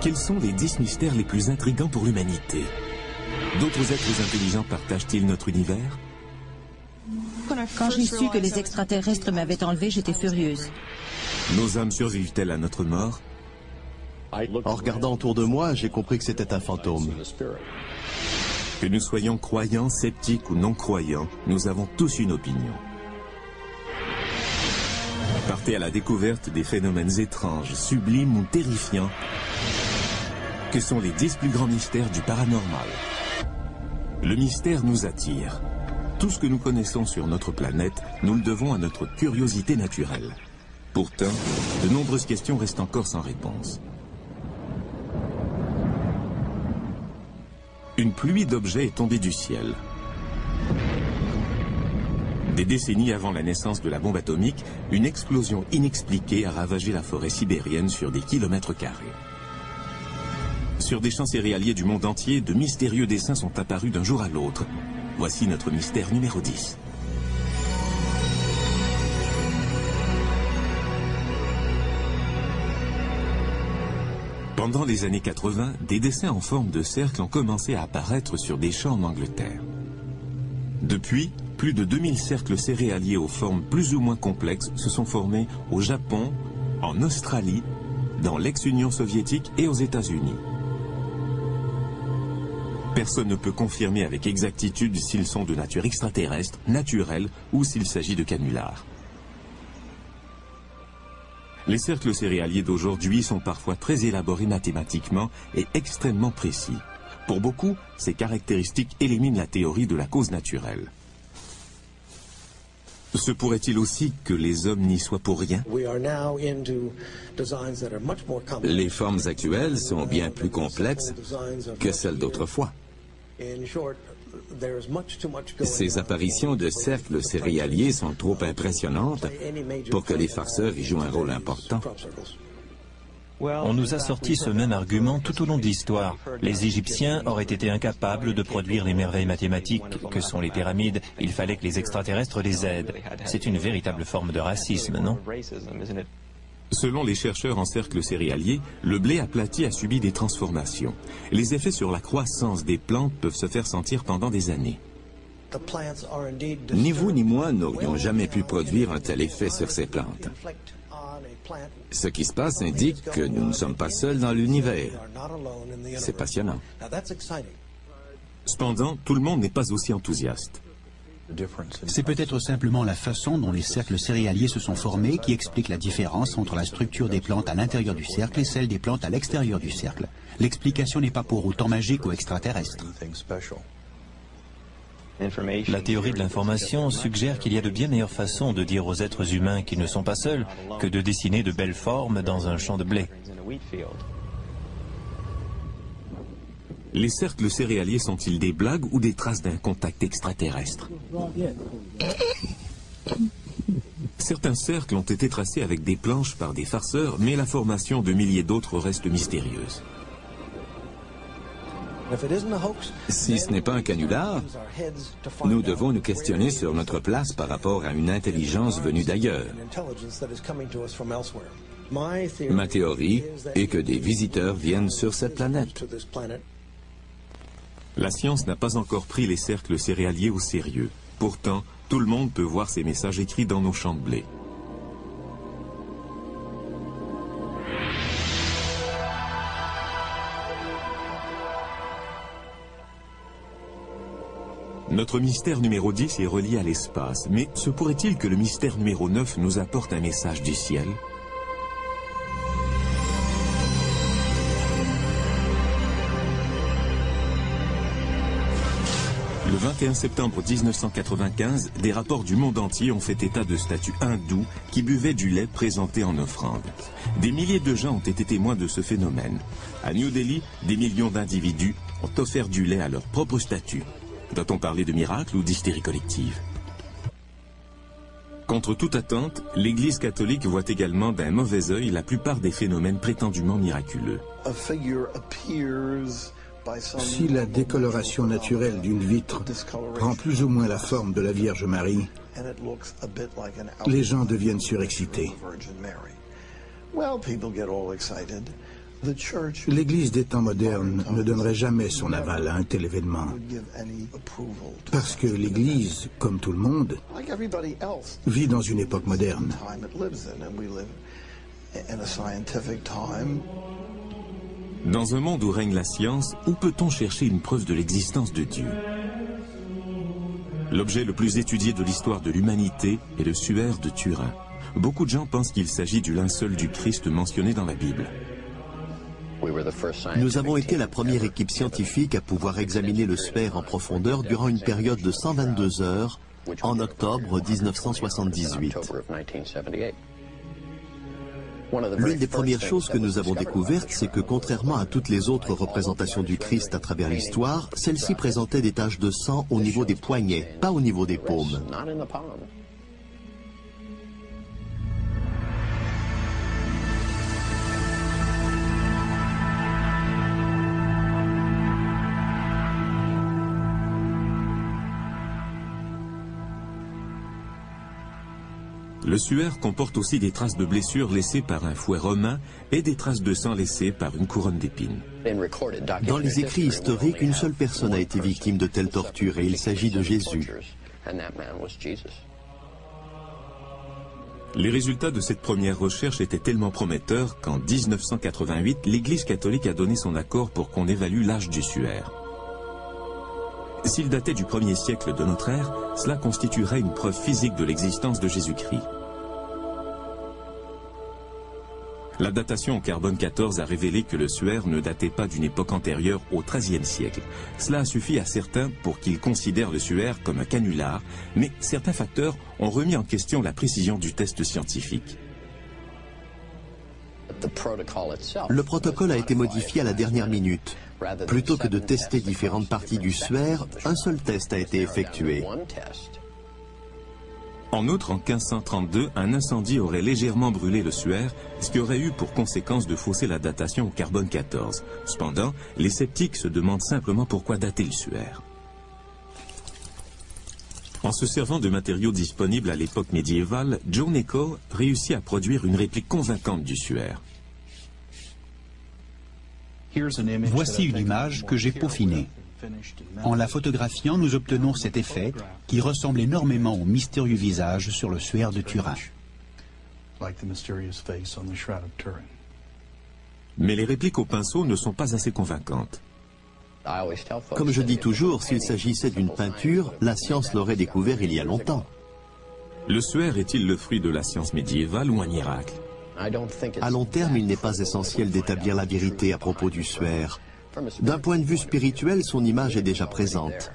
Quels sont les 10 mystères les plus intrigants pour l'humanité? D'autres êtres intelligents partagent-ils notre univers? Quand j'ai su que les extraterrestres m'avaient enlevé, j'étais furieuse. Nos âmes survivent-elles à notre mort? En regardant autour de moi, j'ai compris que c'était un fantôme. Que nous soyons croyants, sceptiques ou non-croyants, nous avons tous une opinion. Partez à la découverte des phénomènes étranges, sublimes ou terrifiants, que sont les 10 plus grands mystères du paranormal. Le mystère nous attire. Tout ce que nous connaissons sur notre planète, nous le devons à notre curiosité naturelle. Pourtant, de nombreuses questions restent encore sans réponse. Une pluie d'objets est tombée du ciel. Des décennies avant la naissance de la bombe atomique, une explosion inexpliquée a ravagé la forêt sibérienne sur des kilomètres carrés. Sur des champs céréaliers du monde entier, de mystérieux dessins sont apparus d'un jour à l'autre. Voici notre mystère numéro 10. Pendant les années 80, des dessins en forme de cercle ont commencé à apparaître sur des champs en Angleterre. Depuis, plus de 2000 cercles céréaliers aux formes plus ou moins complexes se sont formés au Japon, en Australie, dans l'ex-Union soviétique et aux États-Unis. Personne ne peut confirmer avec exactitude s'ils sont de nature extraterrestre, naturelle ou s'il s'agit de canulars. Les cercles céréaliers d'aujourd'hui sont parfois très élaborés mathématiquement et extrêmement précis. Pour beaucoup, ces caractéristiques éliminent la théorie de la cause naturelle. Se pourrait-il aussi que les hommes n'y soient pour rien? Les formes actuelles sont bien plus complexes que celles d'autrefois. Ces apparitions de cercles céréaliers sont trop impressionnantes pour que les farceurs y jouent un rôle important. On nous a sorti ce même argument tout au long de l'histoire. Les Égyptiens auraient été incapables de produire les merveilles mathématiques que sont les pyramides. Il fallait que les extraterrestres les aident. C'est une véritable forme de racisme, non? Selon les chercheurs en cercles céréaliers, le blé aplati a subi des transformations. Les effets sur la croissance des plantes peuvent se faire sentir pendant des années. Ni vous ni moi n'aurions jamais pu produire un tel effet sur ces plantes. Ce qui se passe indique que nous ne sommes pas seuls dans l'univers. C'est passionnant. Cependant, tout le monde n'est pas aussi enthousiaste. C'est peut-être simplement la façon dont les cercles céréaliers se sont formés qui explique la différence entre la structure des plantes à l'intérieur du cercle et celle des plantes à l'extérieur du cercle. L'explication n'est pas pour autant magique ou extraterrestre. La théorie de l'information suggère qu'il y a de bien meilleures façons de dire aux êtres humains qu'ils ne sont pas seuls que de dessiner de belles formes dans un champ de blé. Les cercles céréaliers sont-ils des blagues ou des traces d'un contact extraterrestre? Certains cercles ont été tracés avec des planches par des farceurs, mais la formation de milliers d'autres reste mystérieuse. Si ce n'est pas un canular, nous devons nous questionner sur notre place par rapport à une intelligence venue d'ailleurs. Ma théorie est que des visiteurs viennent sur cette planète. La science n'a pas encore pris les cercles céréaliers au sérieux. Pourtant, tout le monde peut voir ces messages écrits dans nos champs de blé. Notre mystère numéro 10 est relié à l'espace, mais se pourrait-il que le mystère numéro 9 nous apporte un message du ciel ? Le 21 septembre 1995, des rapports du monde entier ont fait état de statues hindoues qui buvaient du lait présenté en offrande. Des milliers de gens ont été témoins de ce phénomène. À New Delhi, des millions d'individus ont offert du lait à leurs propres statues. Doit-on parler de miracle ou d'hystérie collective? Contre toute attente, l'Église catholique voit également d'un mauvais œil la plupart des phénomènes prétendument miraculeux. Si la décoloration naturelle d'une vitre prend plus ou moins la forme de la Vierge Marie, les gens deviennent surexcités. L'Église des temps modernes ne donnerait jamais son aval à un tel événement. Parce que l'Église, comme tout le monde, vit dans une époque moderne. Dans un monde où règne la science, où peut-on chercher une preuve de l'existence de Dieu? L'objet le plus étudié de l'histoire de l'humanité est le suaire de Turin. Beaucoup de gens pensent qu'il s'agit du linceul du Christ mentionné dans la Bible. Nous avons été la première équipe scientifique à pouvoir examiner le suaire en profondeur durant une période de 122 heures en octobre 1978. L'une des premières choses que nous avons découvertes, c'est que contrairement à toutes les autres représentations du Christ à travers l'histoire, celle-ci présentait des taches de sang au niveau des poignets, pas au niveau des paumes. Le suaire comporte aussi des traces de blessures laissées par un fouet romain et des traces de sang laissées par une couronne d'épines. Dans les écrits historiques, une seule personne a été victime de telles tortures et il s'agit de Jésus. Les résultats de cette première recherche étaient tellement prometteurs qu'en 1988, l'Église catholique a donné son accord pour qu'on évalue l'âge du suaire. S'il datait du 1er siècle de notre ère, cela constituerait une preuve physique de l'existence de Jésus-Christ. La datation au carbone 14 a révélé que le suaire ne datait pas d'une époque antérieure au XIIIe siècle. Cela a suffi à certains pour qu'ils considèrent le suaire comme un canular, mais certains facteurs ont remis en question la précision du test scientifique. Le protocole a été modifié à la dernière minute. Plutôt que de tester différentes parties du suaire, un seul test a été effectué. En outre, en 1532, un incendie aurait légèrement brûlé le suaire, ce qui aurait eu pour conséquence de fausser la datation au carbone 14. Cependant, les sceptiques se demandent simplement pourquoi dater le suaire. En se servant de matériaux disponibles à l'époque médiévale, Joe Nicholl réussit à produire une réplique convaincante du suaire. Voici une image que j'ai peaufinée. En la photographiant, nous obtenons cet effet qui ressemble énormément au mystérieux visage sur le suaire de Turin. Mais les répliques au pinceau ne sont pas assez convaincantes. Comme je dis toujours, s'il s'agissait d'une peinture, la science l'aurait découvert il y a longtemps. Le suaire est-il le fruit de la science médiévale ou un miracle? À long terme, il n'est pas essentiel d'établir la vérité à propos du suaire. D'un point de vue spirituel, son image est déjà présente.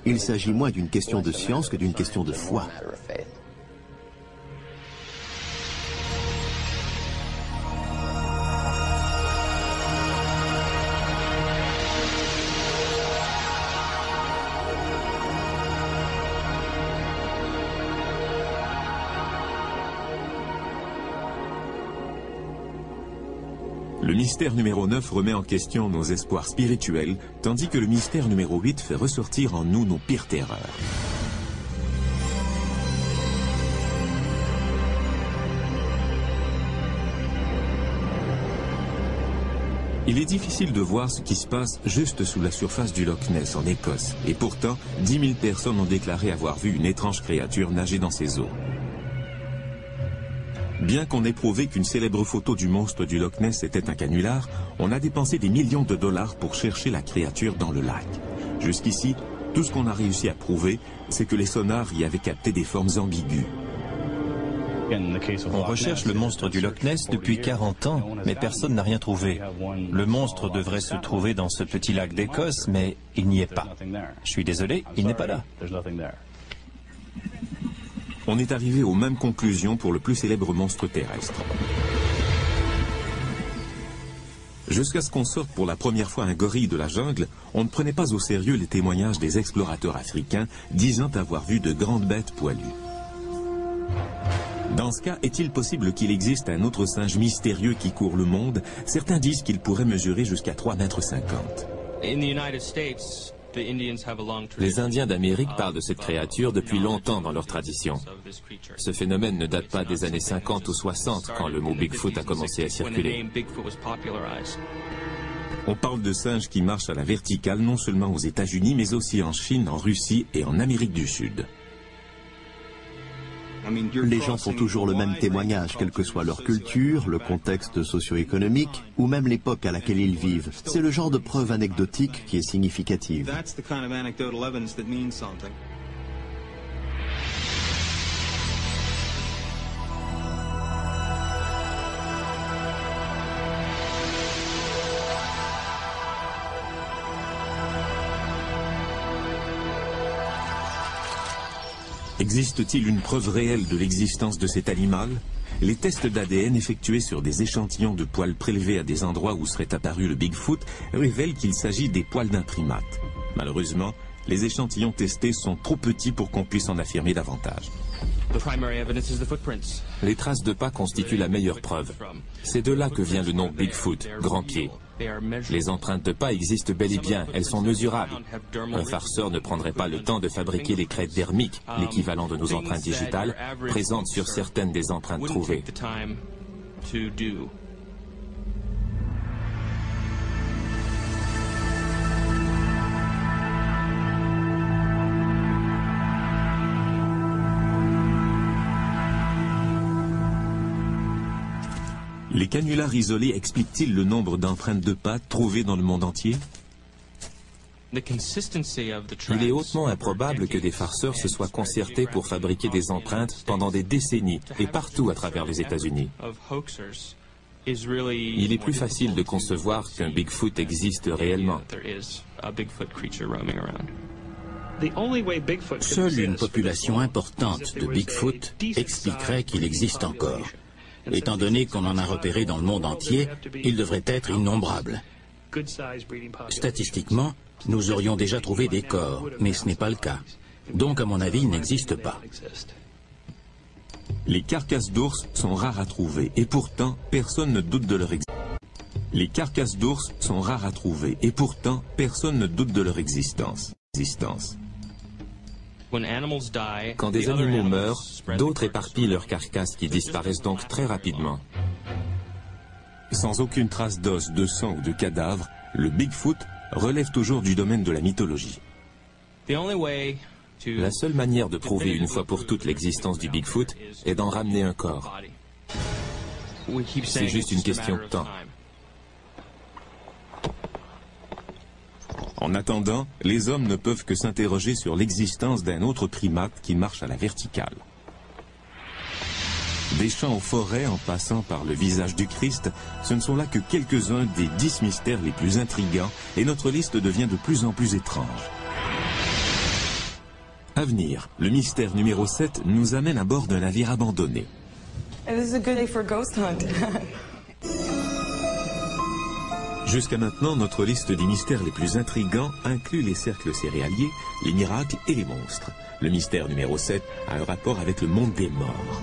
Il s'agit moins d'une question de science que d'une question de foi. Le mystère numéro 9 remet en question nos espoirs spirituels, tandis que le mystère numéro 8 fait ressortir en nous nos pires terreurs. Il est difficile de voir ce qui se passe juste sous la surface du Loch Ness en Écosse, et pourtant 10 000 personnes ont déclaré avoir vu une étrange créature nager dans ces eaux. Bien qu'on ait prouvé qu'une célèbre photo du monstre du Loch Ness était un canular, on a dépensé des millions de dollars pour chercher la créature dans le lac. Jusqu'ici, tout ce qu'on a réussi à prouver, c'est que les sonars y avaient capté des formes ambiguës. On recherche le monstre du Loch Ness depuis 40 ans, mais personne n'a rien trouvé. Le monstre devrait se trouver dans ce petit lac d'Écosse, mais il n'y est pas. Je suis désolé, il n'est pas là. On est arrivé aux mêmes conclusions pour le plus célèbre monstre terrestre. Jusqu'à ce qu'on sorte pour la première fois un gorille de la jungle, on ne prenait pas au sérieux les témoignages des explorateurs africains disant avoir vu de grandes bêtes poilues. Dans ce cas, est-il possible qu'il existe un autre singe mystérieux qui court le monde? Certains disent qu'il pourrait mesurer jusqu'à 3,50 m. Les Indiens d'Amérique parlent de cette créature depuis longtemps dans leur tradition. Ce phénomène ne date pas des années 50 ou 60 quand le mot Bigfoot a commencé à circuler. On parle de singes qui marchent à la verticale non seulement aux États-Unis mais aussi en Chine, en Russie et en Amérique du Sud. Les gens font toujours le même témoignage, quelle que soit leur culture, le contexte socio-économique ou même l'époque à laquelle ils vivent. C'est le genre de preuve anecdotique qui est significative. Existe-t-il une preuve réelle de l'existence de cet animal? Les tests d'ADN effectués sur des échantillons de poils prélevés à des endroits où serait apparu le Bigfoot révèlent qu'il s'agit des poils d'un primate. Malheureusement, les échantillons testés sont trop petits pour qu'on puisse en affirmer davantage. Les traces de pas constituent la meilleure preuve. C'est de là que vient le nom Bigfoot, grand pied. Les empreintes de pas existent bel et bien, elles sont mesurables. Un farceur ne prendrait pas le temps de fabriquer les crêtes dermiques, l'équivalent de nos empreintes digitales, présentes sur certaines des empreintes trouvées. Les canulars isolés expliquent-ils le nombre d'empreintes de pas trouvées dans le monde entier? Il est hautement improbable que des farceurs se soient concertés pour fabriquer des empreintes pendant des décennies et partout à travers les États-Unis. Il est plus facile de concevoir qu'un Bigfoot existe réellement. Seule une population importante de Bigfoot expliquerait qu'il existe encore. Étant donné qu'on en a repéré dans le monde entier, il devrait être innombrable. Statistiquement, nous aurions déjà trouvé des corps, mais ce n'est pas le cas. Donc, à mon avis, il n'existe pas. Les carcasses d'ours sont rares à trouver et pourtant, personne ne doute de leur existence. Les carcasses d'ours sont rares à trouver et pourtant, personne ne doute de leur existence. Quand des animaux meurent, d'autres éparpillent leurs carcasses qui disparaissent donc très rapidement. Sans aucune trace d'os, de sang ou de cadavre, le Bigfoot relève toujours du domaine de la mythologie. La seule manière de prouver une fois pour toutes l'existence du Bigfoot est d'en ramener un corps. C'est juste une question de temps. En attendant, les hommes ne peuvent que s'interroger sur l'existence d'un autre primate qui marche à la verticale. Des champs aux forêts en passant par le visage du Christ, ce ne sont là que quelques-uns des 10 mystères les plus intrigants et notre liste devient de plus en plus étrange. À venir, le mystère numéro 7 nous amène à bord d'un navire abandonné. Jusqu'à maintenant, notre liste des mystères les plus intrigants inclut les cercles céréaliers, les miracles et les monstres. Le mystère numéro 7 a un rapport avec le monde des morts.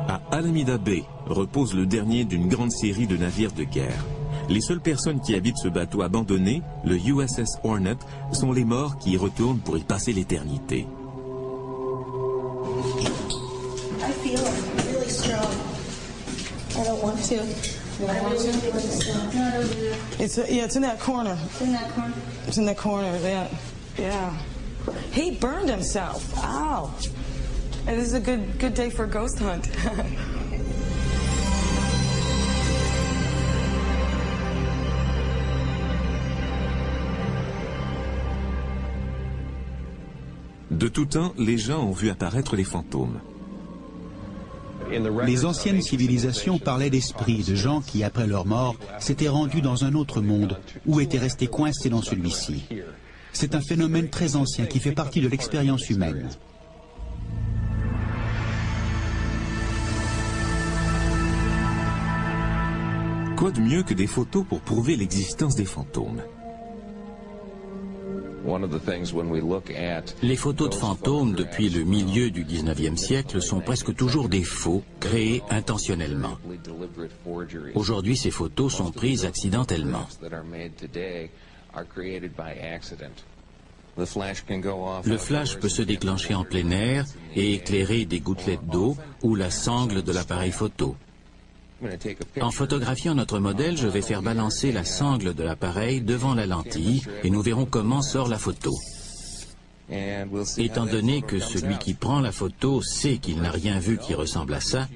À Alameda Bay repose le dernier d'une grande série de navires de guerre. Les seules personnes qui habitent ce bateau abandonné, le USS Hornet, sont les morts qui y retournent pour y passer l'éternité. I don't want to. You don't want to? It's in that corner. It's in that corner? It's in that corner, yeah. He burned himself. Ow. And this is a good day for a ghost hunt. De tout temps, les gens ont vu apparaître les fantômes. Les anciennes civilisations parlaient d'esprits, de gens qui, après leur mort, s'étaient rendus dans un autre monde ou étaient restés coincés dans celui-ci. C'est un phénomène très ancien qui fait partie de l'expérience humaine. Quoi de mieux que des photos pour prouver l'existence des fantômes? Les photos de fantômes depuis le milieu du 19e siècle sont presque toujours des faux, créés intentionnellement. Aujourd'hui, ces photos sont prises accidentellement. Le flash peut se déclencher en plein air et éclairer des gouttelettes d'eau ou la sangle de l'appareil photo. En photographiant notre modèle, je vais faire balancer la sangle de l'appareil devant la lentille et nous verrons comment sort la photo. Étant donné que celui qui prend la photo sait qu'il n'a rien vu qui ressemble à ça,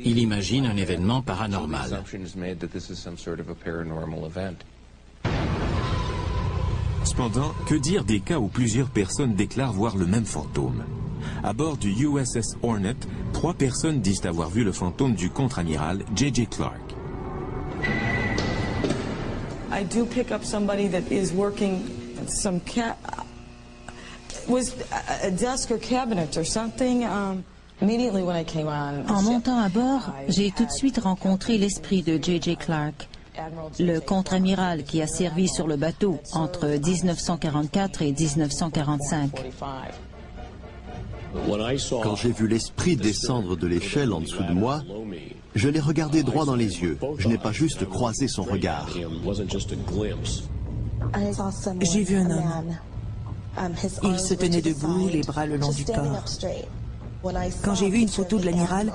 il imagine un événement paranormal. Cependant, que dire des cas où plusieurs personnes déclarent voir le même fantôme? À bord du USS Hornet, 3 personnes disent avoir vu le fantôme du contre-amiral J.J. Clark. I do pick up somebody that is working some was a desk or cabinet or something. Immediately when I came on. En montant à bord, j'ai tout de suite rencontré l'esprit de J.J. Clark, le contre-amiral qui a servi sur le bateau entre 1944 et 1945. Quand j'ai vu l'esprit descendre de l'échelle en dessous de moi, je l'ai regardé droit dans les yeux. Je n'ai pas juste croisé son regard. J'ai vu un homme. Il se tenait debout, les bras le long du corps. Quand j'ai vu une photo de l'amiral,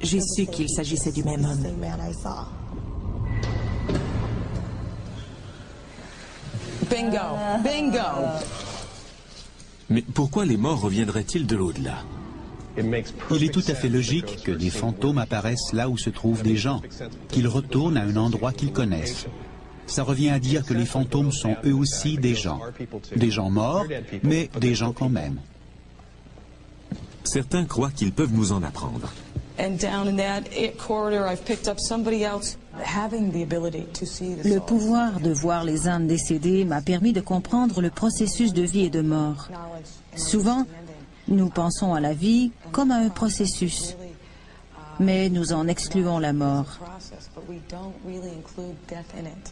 j'ai su qu'il s'agissait du même homme. Bingo! Bingo! Mais pourquoi les morts reviendraient-ils de l'au-delà? Il est tout à fait logique que des fantômes apparaissent là où se trouvent des gens, qu'ils retournent à un endroit qu'ils connaissent. Ça revient à dire que les fantômes sont eux aussi des gens morts, mais des gens quand même. Certains croient qu'ils peuvent nous en apprendre. Le pouvoir de voir les âmes décédées m'a permis de comprendre le processus de vie et de mort. Souvent, nous pensons à la vie comme à un processus, mais nous en excluons la mort.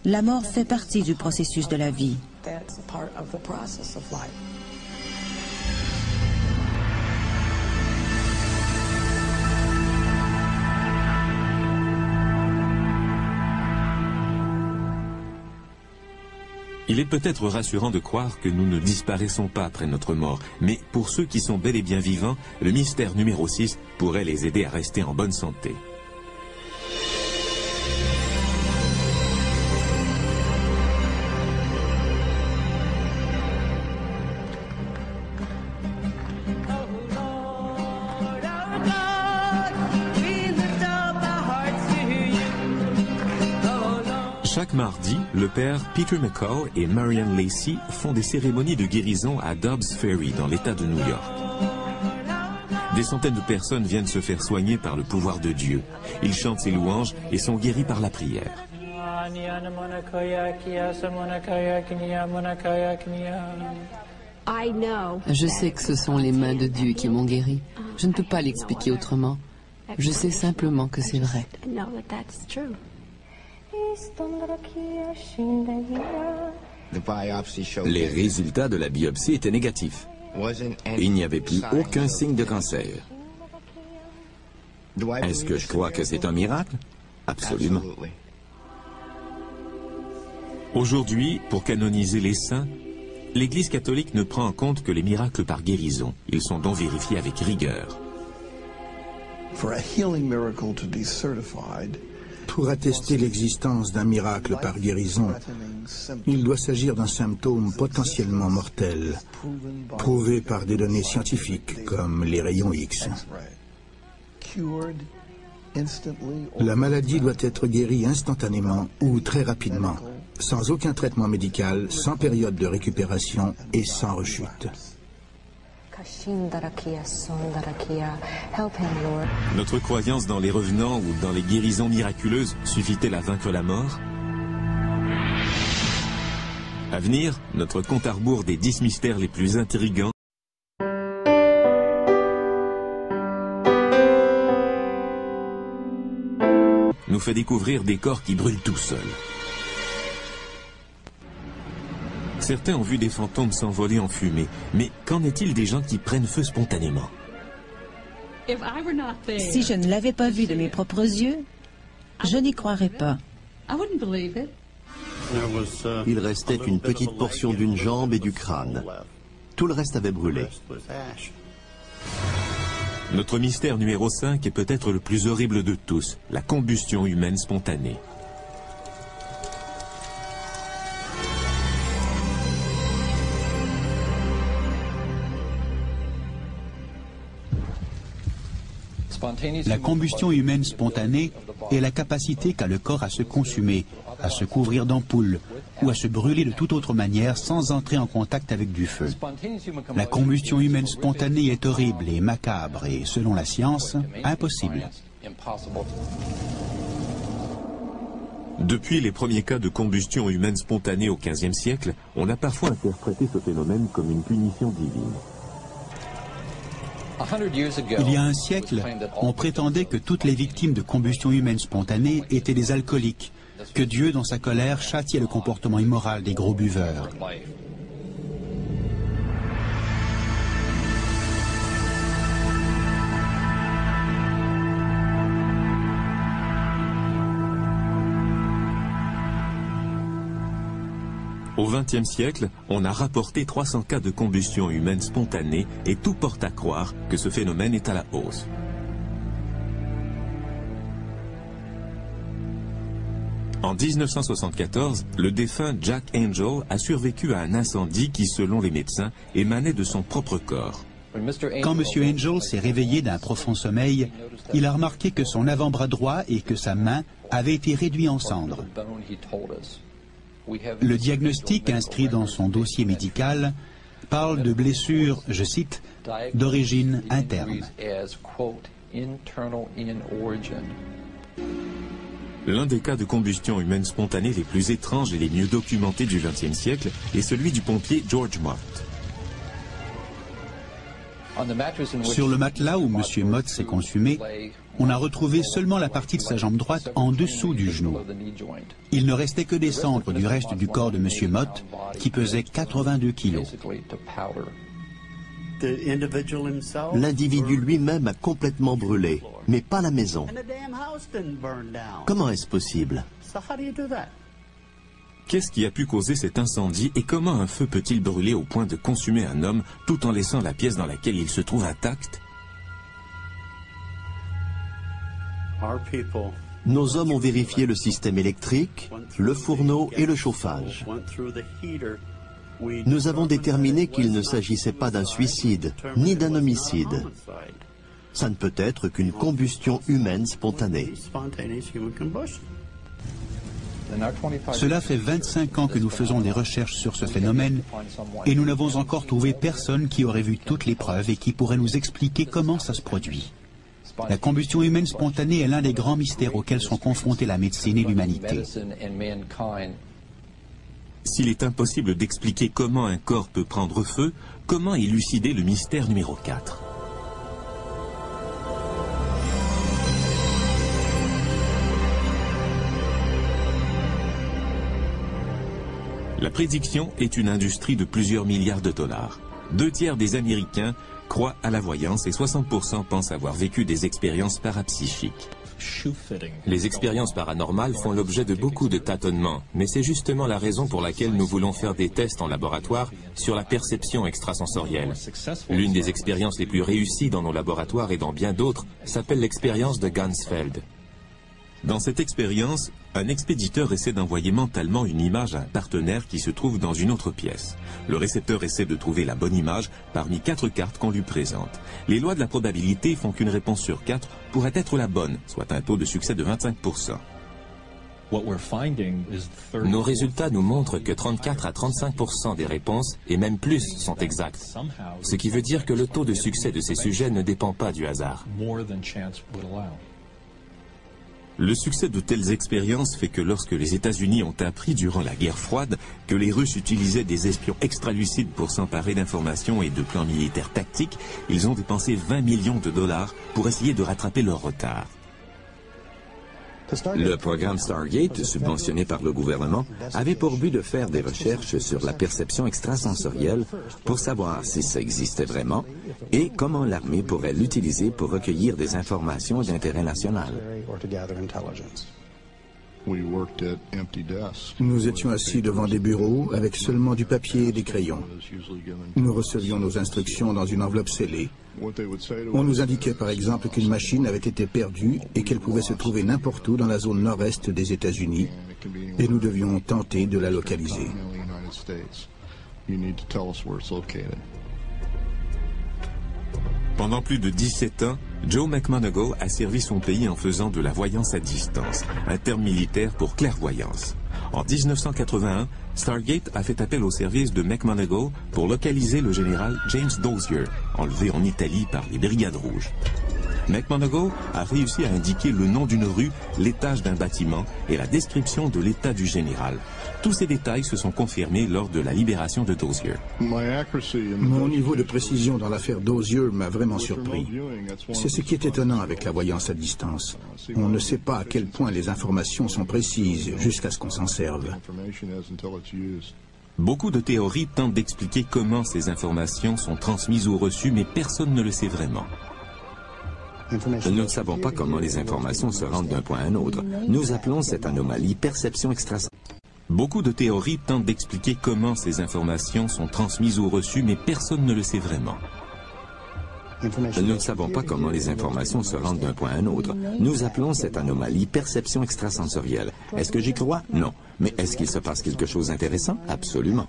La mort fait partie du processus de la vie. Il est peut-être rassurant de croire que nous ne disparaissons pas après notre mort, mais pour ceux qui sont bel et bien vivants, le mystère numéro 6 pourrait les aider à rester en bonne santé. Chaque mardi, le père Peter McCall et Marianne Lacey font des cérémonies de guérison à Dobbs Ferry, dans l'État de New York. Des centaines de personnes viennent se faire soigner par le pouvoir de Dieu. Ils chantent ses louanges et sont guéris par la prière. Je sais que ce sont les mains de Dieu qui m'ont guéri. Je ne peux pas l'expliquer autrement. Je sais simplement que c'est vrai. Les résultats de la biopsie étaient négatifs. Il n'y avait plus aucun signe de cancer. Est-ce que je crois que c'est un miracle? Absolument. Aujourd'hui, pour canoniser les saints, l'Église catholique ne prend en compte que les miracles par guérison. Ils sont donc vérifiés avec rigueur. Pour attester l'existence d'un miracle par guérison, il doit s'agir d'un symptôme potentiellement mortel, prouvé par des données scientifiques comme les rayons X. La maladie doit être guérie instantanément ou très rapidement, sans aucun traitement médical, sans période de récupération et sans rechute. Notre croyance dans les revenants ou dans les guérisons miraculeuses suffit-elle à vaincre la mort? À venir, notre compte à rebours des 10 mystères les plus intrigants nous fait découvrir des corps qui brûlent tout seuls. Certains ont vu des fantômes s'envoler en fumée, mais qu'en est-il des gens qui prennent feu spontanément? Si je ne l'avais pas vu de mes propres yeux, je n'y croirais pas. Il restait une petite portion d'une jambe et du crâne. Tout le reste avait brûlé. Notre mystère numéro 5 est peut-être le plus horrible de tous, la combustion humaine spontanée. La combustion humaine spontanée est la capacité qu'a le corps à se consumer, à se couvrir d'ampoules ou à se brûler de toute autre manière sans entrer en contact avec du feu. La combustion humaine spontanée est horrible et macabre et, selon la science, impossible. Depuis les premiers cas de combustion humaine spontanée au XVe siècle, on a parfois interprété ce phénomène comme une punition divine. Il y a un siècle, on prétendait que toutes les victimes de combustion humaine spontanée étaient des alcooliques, que Dieu, dans sa colère, châtiait le comportement immoral des gros buveurs. Au XXe siècle, on a rapporté 300 cas de combustion humaine spontanée et tout porte à croire que ce phénomène est à la hausse. En 1974, le défunt Jack Angel a survécu à un incendie qui, selon les médecins, émanait de son propre corps. Quand M. Angel s'est réveillé d'un profond sommeil, il a remarqué que son avant-bras droit et que sa main avaient été réduits en cendres. Le diagnostic inscrit dans son dossier médical parle de blessures, je cite, d'origine interne. L'un des cas de combustion humaine spontanée les plus étranges et les mieux documentés du XXe siècle est celui du pompier George Mott. Sur le matelas où M. Mott s'est consumé, on a retrouvé seulement la partie de sa jambe droite en dessous du genou. Il ne restait que des cendres du reste du corps de M. Mott, qui pesait 82 kilos. L'individu lui-même a complètement brûlé, mais pas la maison. Comment est-ce possible? Qu'est-ce qui a pu causer cet incendie et comment un feu peut-il brûler au point de consumer un homme tout en laissant la pièce dans laquelle il se trouve intacte? Nos hommes ont vérifié le système électrique, le fourneau et le chauffage. Nous avons déterminé qu'il ne s'agissait pas d'un suicide, ni d'un homicide. Ça ne peut être qu'une combustion humaine spontanée. Cela fait 25 ans que nous faisons des recherches sur ce phénomène et nous n'avons encore trouvé personne qui aurait vu toutes les preuves et qui pourrait nous expliquer comment ça se produit. La combustion humaine spontanée est l'un des grands mystères auxquels sont confrontés la médecine et l'humanité. S'il est impossible d'expliquer comment un corps peut prendre feu, comment élucider le mystère numéro 4? La prédiction est une industrie de plusieurs milliards de dollars. 2 tiers des Américains croient à la voyance et 60% pensent avoir vécu des expériences parapsychiques. Les expériences paranormales font l'objet de beaucoup de tâtonnements, mais c'est justement la raison pour laquelle nous voulons faire des tests en laboratoire sur la perception extrasensorielle. L'une des expériences les plus réussies dans nos laboratoires et dans bien d'autres s'appelle l'expérience de Ganzfeld. Dans cette expérience, un expéditeur essaie d'envoyer mentalement une image à un partenaire qui se trouve dans une autre pièce. Le récepteur essaie de trouver la bonne image parmi 4 cartes qu'on lui présente. Les lois de la probabilité font qu'une réponse sur 4 pourrait être la bonne, soit un taux de succès de 25%. Nos résultats nous montrent que 34 à 35% des réponses, et même plus, sont exactes. Ce qui veut dire que le taux de succès de ces sujets ne dépend pas du hasard. Le succès de telles expériences fait que lorsque les États-Unis ont appris durant la guerre froide que les Russes utilisaient des espions extralucides pour s'emparer d'informations et de plans militaires tactiques, ils ont dépensé 20 millions de dollars pour essayer de rattraper leur retard. Le programme Stargate, subventionné par le gouvernement, avait pour but de faire des recherches sur la perception extrasensorielle pour savoir si ça existait vraiment et comment l'armée pourrait l'utiliser pour recueillir des informations d'intérêt national. Nous étions assis devant des bureaux avec seulement du papier et des crayons. Nous recevions nos instructions dans une enveloppe scellée. On nous indiquait par exemple qu'une machine avait été perdue et qu'elle pouvait se trouver n'importe où dans la zone nord-est des États-Unis et nous devions tenter de la localiser. Pendant plus de 17 ans, Joe McMoneagle a servi son pays en faisant de la voyance à distance, un terme militaire pour clairvoyance. En 1981, Stargate a fait appel au service de McMoneagle pour localiser le général James Dozier, enlevé en Italie par les Brigades Rouges. McMoneagle a réussi à indiquer le nom d'une rue, l'étage d'un bâtiment et la description de l'état du général. Tous ces détails se sont confirmés lors de la libération de Dozier. Mon niveau de précision dans l'affaire Dozier m'a vraiment surpris. C'est ce qui est étonnant avec la voyance à distance. On ne sait pas à quel point les informations sont précises jusqu'à ce qu'on s'en serve. Beaucoup de théories tentent d'expliquer comment ces informations sont transmises ou reçues, mais personne ne le sait vraiment. Nous ne savons pas comment les informations se rendent d'un point à un autre. Nous appelons cette anomalie perception extrasensorielle. Beaucoup de théories tentent d'expliquer comment ces informations sont transmises ou reçues, mais personne ne le sait vraiment. Nous ne savons pas comment les informations se rendent d'un point à un autre. Nous appelons cette anomalie perception extrasensorielle. Est-ce que j'y crois? Non. Mais est-ce qu'il se passe quelque chose d'intéressant? Absolument.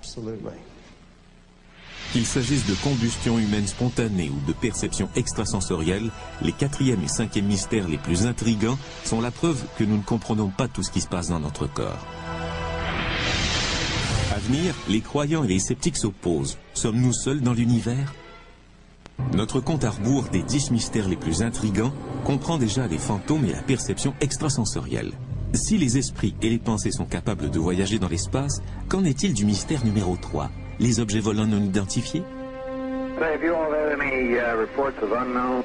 Qu'il s'agisse de combustion humaine spontanée ou de perception extrasensorielle, les 4e et 5e mystères les plus intrigants sont la preuve que nous ne comprenons pas tout ce qui se passe dans notre corps. À venir, les croyants et les sceptiques s'opposent. Sommes-nous seuls dans l'univers? Notre compte à rebours des 10 mystères les plus intrigants comprend déjà les fantômes et la perception extrasensorielle. Si les esprits et les pensées sont capables de voyager dans l'espace, qu'en est-il du mystère numéro 3? Les objets volants non identifiés? Have you all had any reports of unknown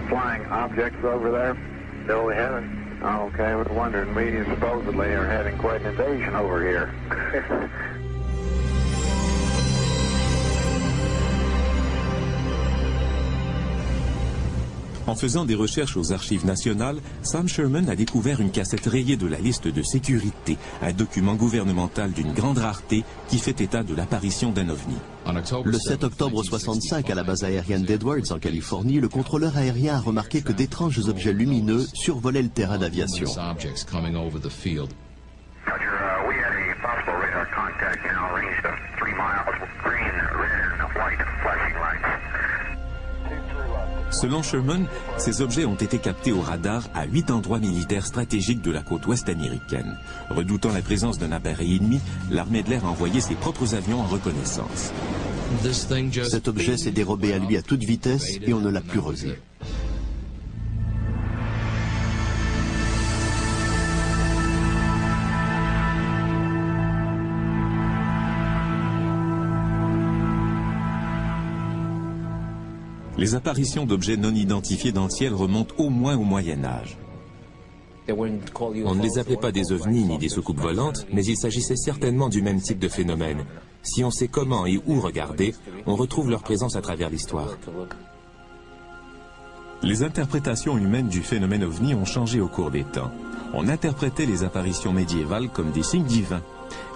flying objects over there? No, we haven't. Okay, I was wondering. We supposedly are having quite an invasion over here. En faisant des recherches aux archives nationales, Sam Sherman a découvert une cassette rayée de la liste de sécurité, un document gouvernemental d'une grande rareté qui fait état de l'apparition d'un ovni. Le 7 octobre 65, à la base aérienne d'Edwards, en Californie, le contrôleur aérien a remarqué que d'étranges objets lumineux survolaient le terrain d'aviation. Selon Sherman, ces objets ont été captés au radar à 8 endroits militaires stratégiques de la côte ouest américaine. Redoutant la présence d'un appareil ennemi, l'armée de l'air a envoyé ses propres avions en reconnaissance. Cet objet s'est dérobé à lui à toute vitesse et on ne l'a plus revu. Les apparitions d'objets non identifiés dans le ciel remontent au moins au Moyen Âge. On ne les appelait pas des ovnis ni des soucoupes volantes, mais il s'agissait certainement du même type de phénomène. Si on sait comment et où regarder, on retrouve leur présence à travers l'histoire. Les interprétations humaines du phénomène ovni ont changé au cours des temps. On interprétait les apparitions médiévales comme des signes divins.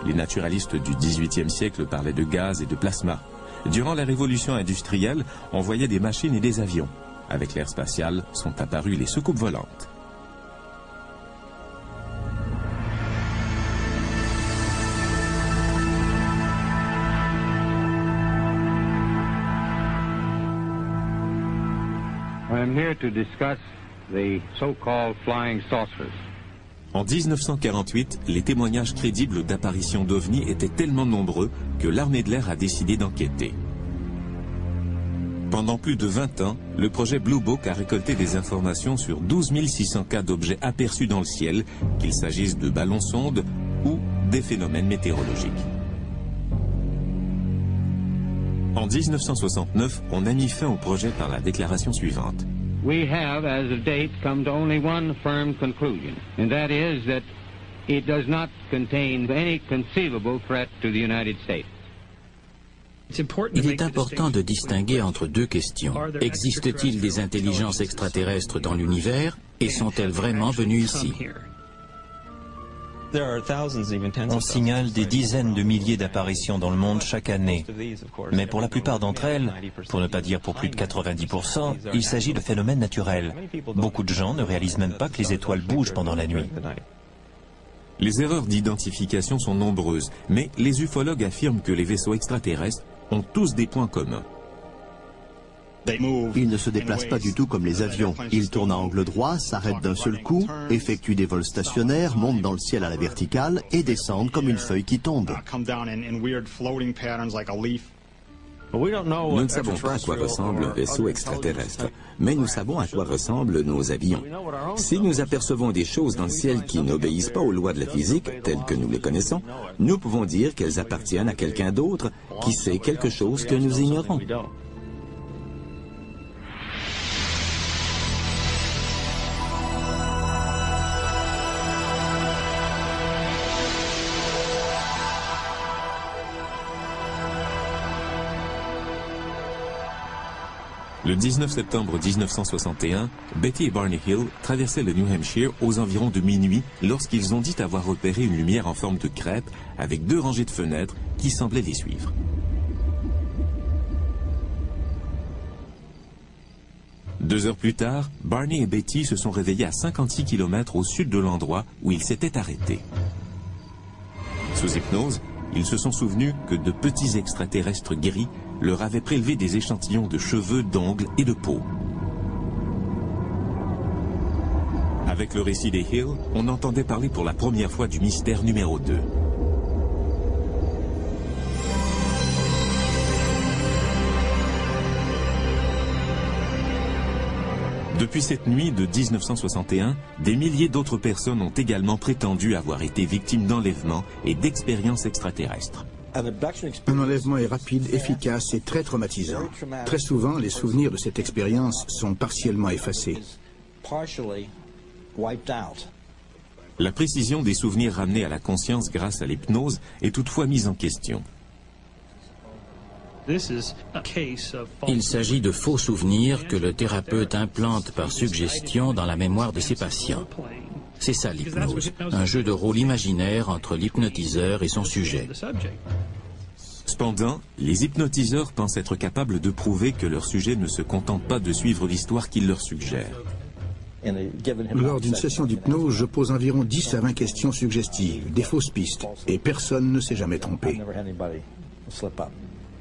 Les naturalistes du XVIIIe siècle parlaient de gaz et de plasma. Durant la révolution industrielle, on voyait des machines et des avions. Avec l'ère spatiale, sont apparues les soucoupes volantes. I am here to discuss the so-called flying saucers. En 1948, les témoignages crédibles d'apparitions d'ovnis étaient tellement nombreux que l'armée de l'air a décidé d'enquêter. Pendant plus de 20 ans, le projet Blue Book a récolté des informations sur 12 600 cas d'objets aperçus dans le ciel, qu'il s'agisse de ballons-sondes ou des phénomènes météorologiques. En 1969, on a mis fin au projet par la déclaration suivante. We have, as of date, come to only one firm conclusion, and that is that it does not contain any conceivable threat to the United States. Il est important de distinguer entre deux questions. Existe-t-il des intelligences extraterrestres dans l'univers et sont-elles vraiment venues ici? On signale des dizaines de milliers d'apparitions dans le monde chaque année. Mais pour la plupart d'entre elles, pour ne pas dire pour plus de 90%, il s'agit de phénomènes naturels. Beaucoup de gens ne réalisent même pas que les étoiles bougent pendant la nuit. Les erreurs d'identification sont nombreuses, mais les ufologues affirment que les vaisseaux extraterrestres ont tous des points communs. Ils ne se déplacent pas du tout comme les avions. Ils tournent à angle droit, s'arrêtent d'un seul coup, effectuent des vols stationnaires, montent dans le ciel à la verticale et descendent comme une feuille qui tombe. Nous ne savons pas à quoi ressemble un vaisseau extraterrestre, mais nous savons à quoi ressemblent nos avions. Si nous apercevons des choses dans le ciel qui n'obéissent pas aux lois de la physique, telles que nous les connaissons, nous pouvons dire qu'elles appartiennent à quelqu'un d'autre qui sait quelque chose que nous ignorons. Le 19 septembre 1961, Betty et Barney Hill traversaient le New Hampshire aux environs de minuit lorsqu'ils ont dit avoir repéré une lumière en forme de crêpe avec 2 rangées de fenêtres qui semblaient les suivre. Deux heures plus tard, Barney et Betty se sont réveillés à 56 km au sud de l'endroit où ils s'étaient arrêtés. Sous hypnose, ils se sont souvenus que de petits extraterrestres gris leur avaient prélevé des échantillons de cheveux, d'ongles et de peau. Avec le récit des Hill, on entendait parler pour la première fois du mystère numéro 2. Depuis cette nuit de 1961, des milliers d'autres personnes ont également prétendu avoir été victimes d'enlèvements et d'expériences extraterrestres. Un enlèvement est rapide, efficace et très traumatisant. Très souvent, les souvenirs de cette expérience sont partiellement effacés. La précision des souvenirs ramenés à la conscience grâce à l'hypnose est toutefois mise en question. Il s'agit de faux souvenirs que le thérapeute implante par suggestion dans la mémoire de ses patients. C'est ça l'hypnose, un jeu de rôle imaginaire entre l'hypnotiseur et son sujet. Cependant, les hypnotiseurs pensent être capables de prouver que leur sujet ne se contente pas de suivre l'histoire qu'ils leur suggèrent. Lors d'une session d'hypnose, je pose environ 10 à 20 questions suggestives, des fausses pistes, et personne ne s'est jamais trompé.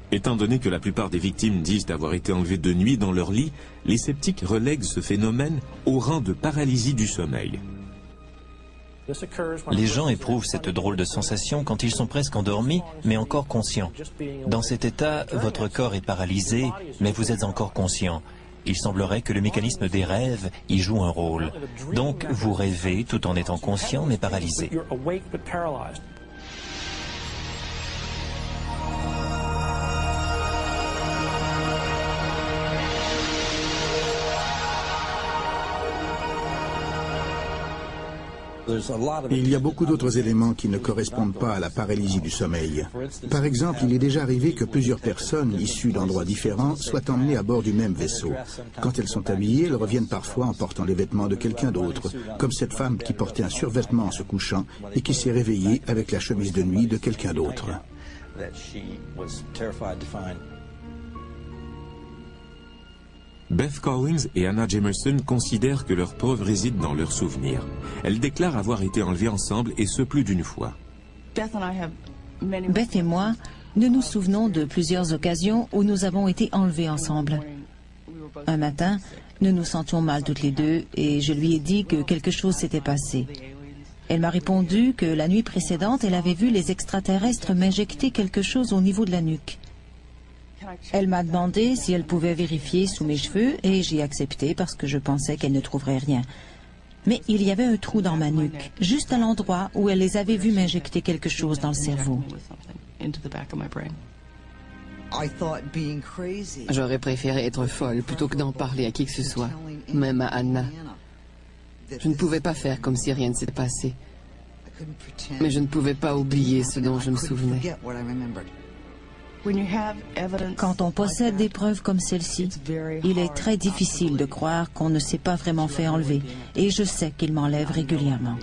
Étant donné que la plupart des victimes disent avoir été enlevées de nuit dans leur lit, les sceptiques relèguent ce phénomène au rang de paralysie du sommeil. Les gens éprouvent cette drôle de sensation quand ils sont presque endormis, mais encore conscients. Dans cet état, votre corps est paralysé, mais vous êtes encore conscient. Il semblerait que le mécanisme des rêves y joue un rôle. Donc, vous rêvez tout en étant conscient, mais paralysé. Il y a beaucoup d'autres éléments qui ne correspondent pas à la paralysie du sommeil. Par exemple, il est déjà arrivé que plusieurs personnes issues d'endroits différents soient emmenées à bord du même vaisseau. Quand elles sont habillées, elles reviennent parfois en portant les vêtements de quelqu'un d'autre, comme cette femme qui portait un survêtement en se couchant et qui s'est réveillée avec la chemise de nuit de quelqu'un d'autre. Beth Collins et Anna Jamerson considèrent que leur preuve réside dans leurs souvenirs. Elles déclarent avoir été enlevées ensemble et ce plus d'une fois. Beth et moi, nous nous souvenons de plusieurs occasions où nous avons été enlevés ensemble. Un matin, nous nous sentions mal toutes les deux et je lui ai dit que quelque chose s'était passé. Elle m'a répondu que la nuit précédente, elle avait vu les extraterrestres m'injecter quelque chose au niveau de la nuque. Elle m'a demandé si elle pouvait vérifier sous mes cheveux et j'ai accepté parce que je pensais qu'elle ne trouverait rien. Mais il y avait un trou dans ma nuque, juste à l'endroit où elle les avait vus m'injecter quelque chose dans le cerveau. J'aurais préféré être folle plutôt que d'en parler à qui que ce soit, même à Anna. Je ne pouvais pas faire comme si rien ne s'était passé. Mais je ne pouvais pas oublier ce dont je me souvenais. Quand on possède des preuves comme celle-ci, il est très difficile de croire qu'on ne s'est pas vraiment fait enlever. Et je sais qu'il m'enlève régulièrement.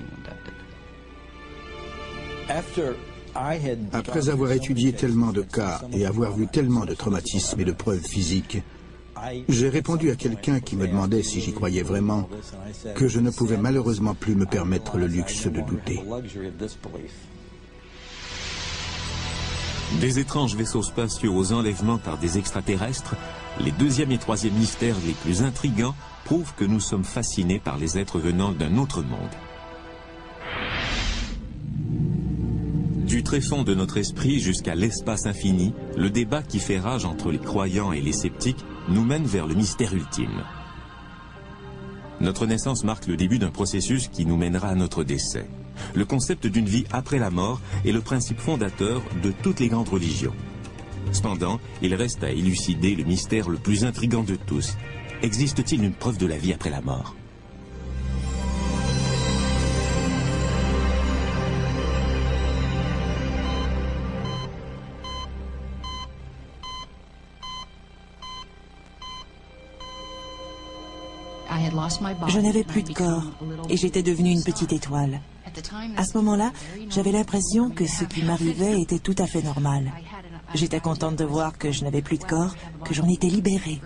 Après avoir étudié tellement de cas et avoir vu tellement de traumatismes et de preuves physiques, j'ai répondu à quelqu'un qui me demandait si j'y croyais vraiment que je ne pouvais malheureusement plus me permettre le luxe de douter. Des étranges vaisseaux spatiaux aux enlèvements par des extraterrestres, les deuxième et troisième mystères les plus intrigants prouvent que nous sommes fascinés par les êtres venant d'un autre monde. Du tréfonds de notre esprit jusqu'à l'espace infini, le débat qui fait rage entre les croyants et les sceptiques nous mène vers le mystère ultime. Notre naissance marque le début d'un processus qui nous mènera à notre décès. Le concept d'une vie après la mort est le principe fondateur de toutes les grandes religions. Cependant, il reste à élucider le mystère le plus intrigant de tous. Existe-t-il une preuve de la vie après la mort ? Je n'avais plus de corps et j'étais devenue une petite étoile. À ce moment-là, j'avais l'impression que ce qui m'arrivait était tout à fait normal. J'étais contente de voir que je n'avais plus de corps, que j'en étais libérée.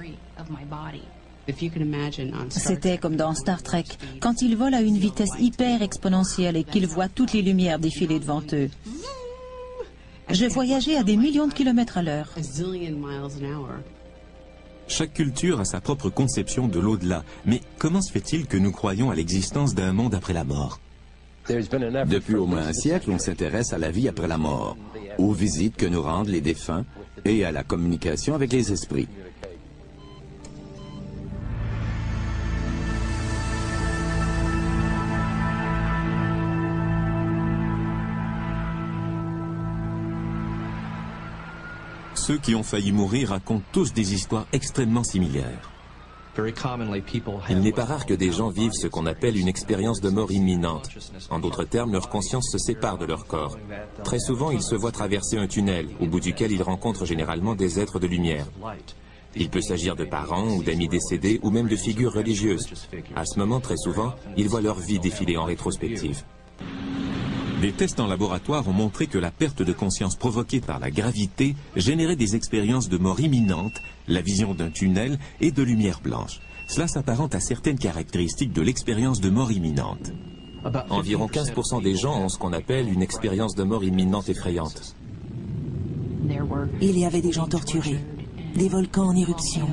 C'était comme dans Star Trek, quand ils volent à une vitesse hyper exponentielle et qu'ils voient toutes les lumières défiler devant eux. Je voyageais à des millions de kilomètres à l'heure. Chaque culture a sa propre conception de l'au-delà. Mais comment se fait-il que nous croyons à l'existence d'un monde après la mort? Depuis au moins un siècle, on s'intéresse à la vie après la mort, aux visites que nous rendent les défunts et à la communication avec les esprits. Ceux qui ont failli mourir racontent tous des histoires extrêmement similaires. Il n'est pas rare que des gens vivent ce qu'on appelle une expérience de mort imminente. En d'autres termes, leur conscience se sépare de leur corps. Très souvent, ils se voient traverser un tunnel, au bout duquel ils rencontrent généralement des êtres de lumière. Il peut s'agir de parents ou d'amis décédés ou même de figures religieuses. À ce moment, très souvent, ils voient leur vie défiler en rétrospective. Des tests en laboratoire ont montré que la perte de conscience provoquée par la gravité générait des expériences de mort imminente, la vision d'un tunnel et de lumière blanche. Cela s'apparente à certaines caractéristiques de l'expérience de mort imminente. Environ 15% des gens ont ce qu'on appelle une expérience de mort imminente effrayante. Il y avait des gens torturés, des volcans en éruption,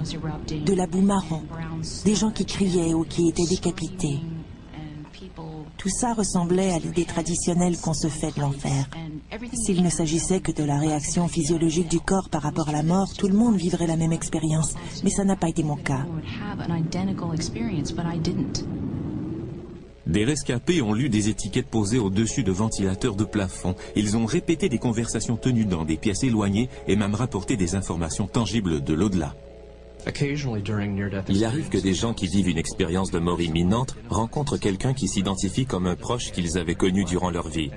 de la boue marron, des gens qui criaient ou qui étaient décapités. Tout ça ressemblait à l'idée traditionnelle qu'on se fait de l'enfer. S'il ne s'agissait que de la réaction physiologique du corps par rapport à la mort, tout le monde vivrait la même expérience. Mais ça n'a pas été mon cas. Des rescapés ont lu des étiquettes posées au-dessus de ventilateurs de plafond. Ils ont répété des conversations tenues dans des pièces éloignées et même rapporté des informations tangibles de l'au-delà. Il arrive que des gens qui vivent une expérience de mort imminente rencontrent quelqu'un qui s'identifie comme un proche qu'ils avaient connu durant leur vie.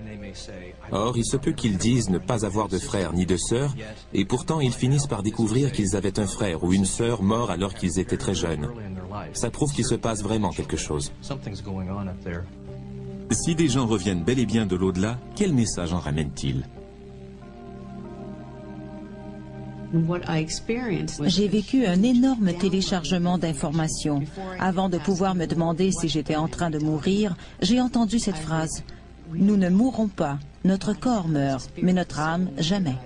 Or, il se peut qu'ils disent ne pas avoir de frère ni de sœur, et pourtant ils finissent par découvrir qu'ils avaient un frère ou une sœur mort alors qu'ils étaient très jeunes. Ça prouve qu'il se passe vraiment quelque chose. Si des gens reviennent bel et bien de l'au-delà, quel message en ramènent-ils? J'ai vécu un énorme téléchargement d'informations. Avant de pouvoir me demander si j'étais en train de mourir, j'ai entendu cette phrase. Nous ne mourrons pas. Notre corps meurt, mais notre âme, jamais.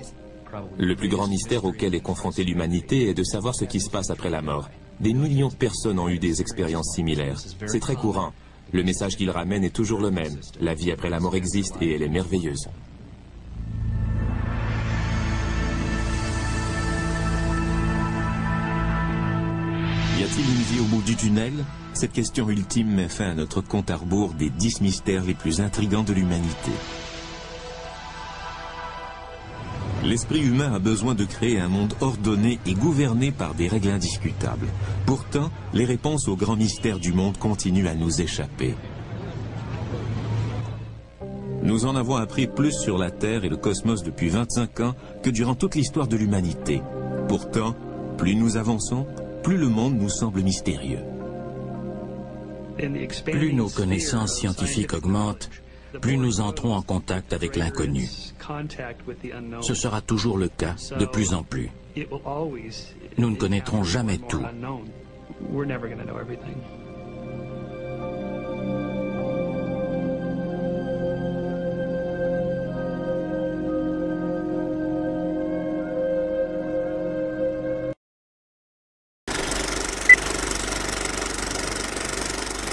Le plus grand mystère auquel est confrontée l'humanité est de savoir ce qui se passe après la mort. Des millions de personnes ont eu des expériences similaires. C'est très courant. Le message qu'ils ramènent est toujours le même. La vie après la mort existe et elle est merveilleuse. Y a-t-il une vie au bout du tunnel? Cette question ultime met fin à notre compte à rebours des 10 mystères les plus intrigants de l'humanité. L'esprit humain a besoin de créer un monde ordonné et gouverné par des règles indiscutables. Pourtant, les réponses aux grands mystères du monde continuent à nous échapper. Nous en avons appris plus sur la Terre et le cosmos depuis 25 ans que durant toute l'histoire de l'humanité. Pourtant, plus nous avançons, plus le monde nous semble mystérieux. Plus nos connaissances scientifiques augmentent, plus nous entrons en contact avec l'inconnu. Ce sera toujours le cas, de plus en plus. Nous ne connaîtrons jamais tout.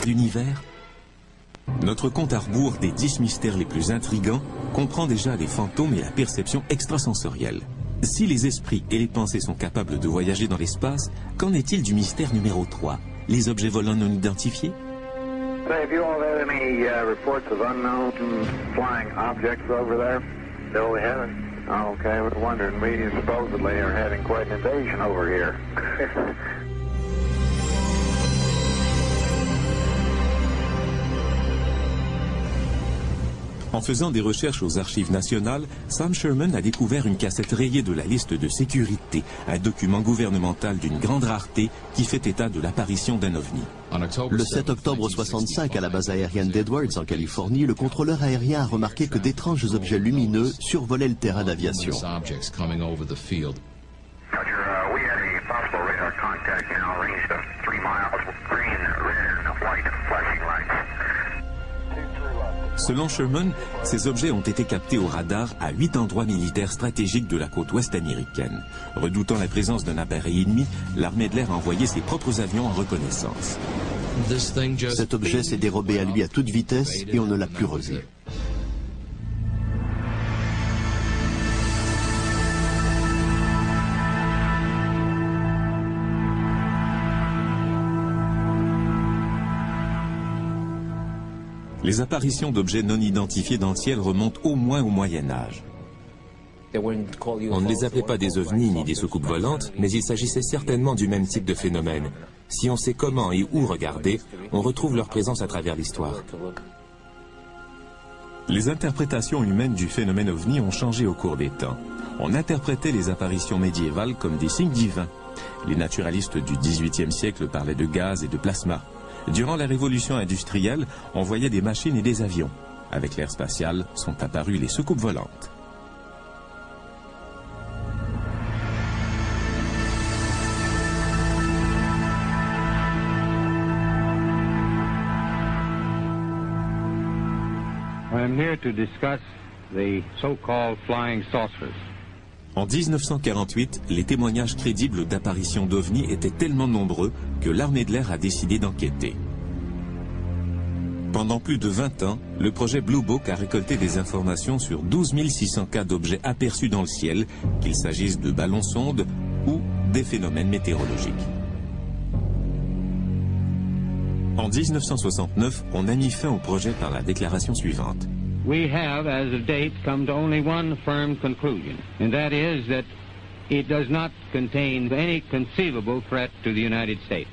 L'univers. Notre compte à rebours des 10 mystères les plus intrigants comprend déjà les fantômes et la perception extrasensorielle. Si les esprits et les pensées sont capables de voyager dans l'espace, qu'en est-il du mystère numéro 3, les objets volants non identifiés? Have you all had any reports of unknown flying objects over there? No, we haven't. Oh, okay, I was wondering. We supposedly are having quite an invasion over here. En faisant des recherches aux archives nationales, Sam Sherman a découvert une cassette rayée de la liste de sécurité, un document gouvernemental d'une grande rareté qui fait état de l'apparition d'un ovni. Le 7 octobre 65, à la base aérienne d'Edwards, en Californie, le contrôleur aérien a remarqué que d'étranges objets lumineux survolaient le terrain d'aviation. Selon Sherman, ces objets ont été captés au radar à 8 endroits militaires stratégiques de la côte ouest américaine. Redoutant la présence d'un appareil ennemi, l'armée de l'air a envoyé ses propres avions en reconnaissance. Cet objet s'est dérobé à lui à toute vitesse et on ne l'a plus revu. Les apparitions d'objets non identifiés dans le ciel remontent au moins au Moyen Âge. On ne les appelait pas des ovnis ni des soucoupes volantes, mais il s'agissait certainement du même type de phénomène. Si on sait comment et où regarder, on retrouve leur présence à travers l'histoire. Les interprétations humaines du phénomène ovni ont changé au cours des temps. On interprétait les apparitions médiévales comme des signes divins. Les naturalistes du XVIIIe siècle parlaient de gaz et de plasma. Durant la révolution industrielle, on voyait des machines et des avions. Avec l'ère spatiale, sont apparues les soucoupes volantes. I'm here to discuss the so-called flying saucers. En 1948, les témoignages crédibles d'apparitions d'ovnis étaient tellement nombreux que l'armée de l'air a décidé d'enquêter. Pendant plus de 20 ans, le projet Blue Book a récolté des informations sur 12 600 cas d'objets aperçus dans le ciel, qu'il s'agisse de ballons-sondes ou des phénomènes météorologiques. En 1969, on a mis fin au projet par la déclaration suivante. We have, as of date, come to only one firm conclusion, and that is that it does not contain any conceivable threat to the United States.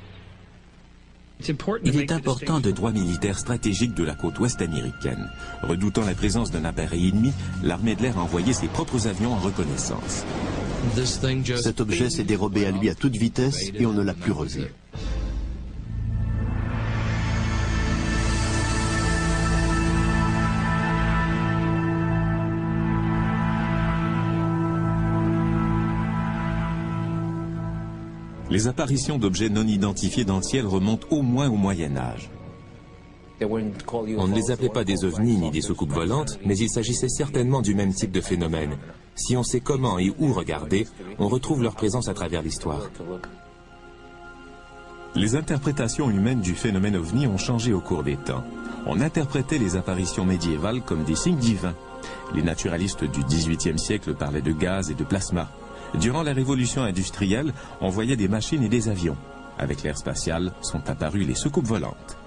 Il est important de droits militaires stratégiques de la côte ouest américaine. Redoutant la présence d'un appareil ennemi, l'armée de l'air a envoyé ses propres avions en reconnaissance. Cet objet s'est dérobé à lui à toute vitesse et on ne l'a plus revu. Les apparitions d'objets non identifiés dans le ciel remontent au moins au Moyen Âge. On ne les appelait pas des ovnis ni des soucoupes volantes, mais il s'agissait certainement du même type de phénomène. Si on sait comment et où regarder, on retrouve leur présence à travers l'histoire. Les interprétations humaines du phénomène ovni ont changé au cours des temps. On interprétait les apparitions médiévales comme des signes divins. Les naturalistes du XVIIIe siècle parlaient de gaz et de plasma. Durant la révolution industrielle, on voyait des machines et des avions. Avec l'ère spatiale, sont apparues les soucoupes volantes.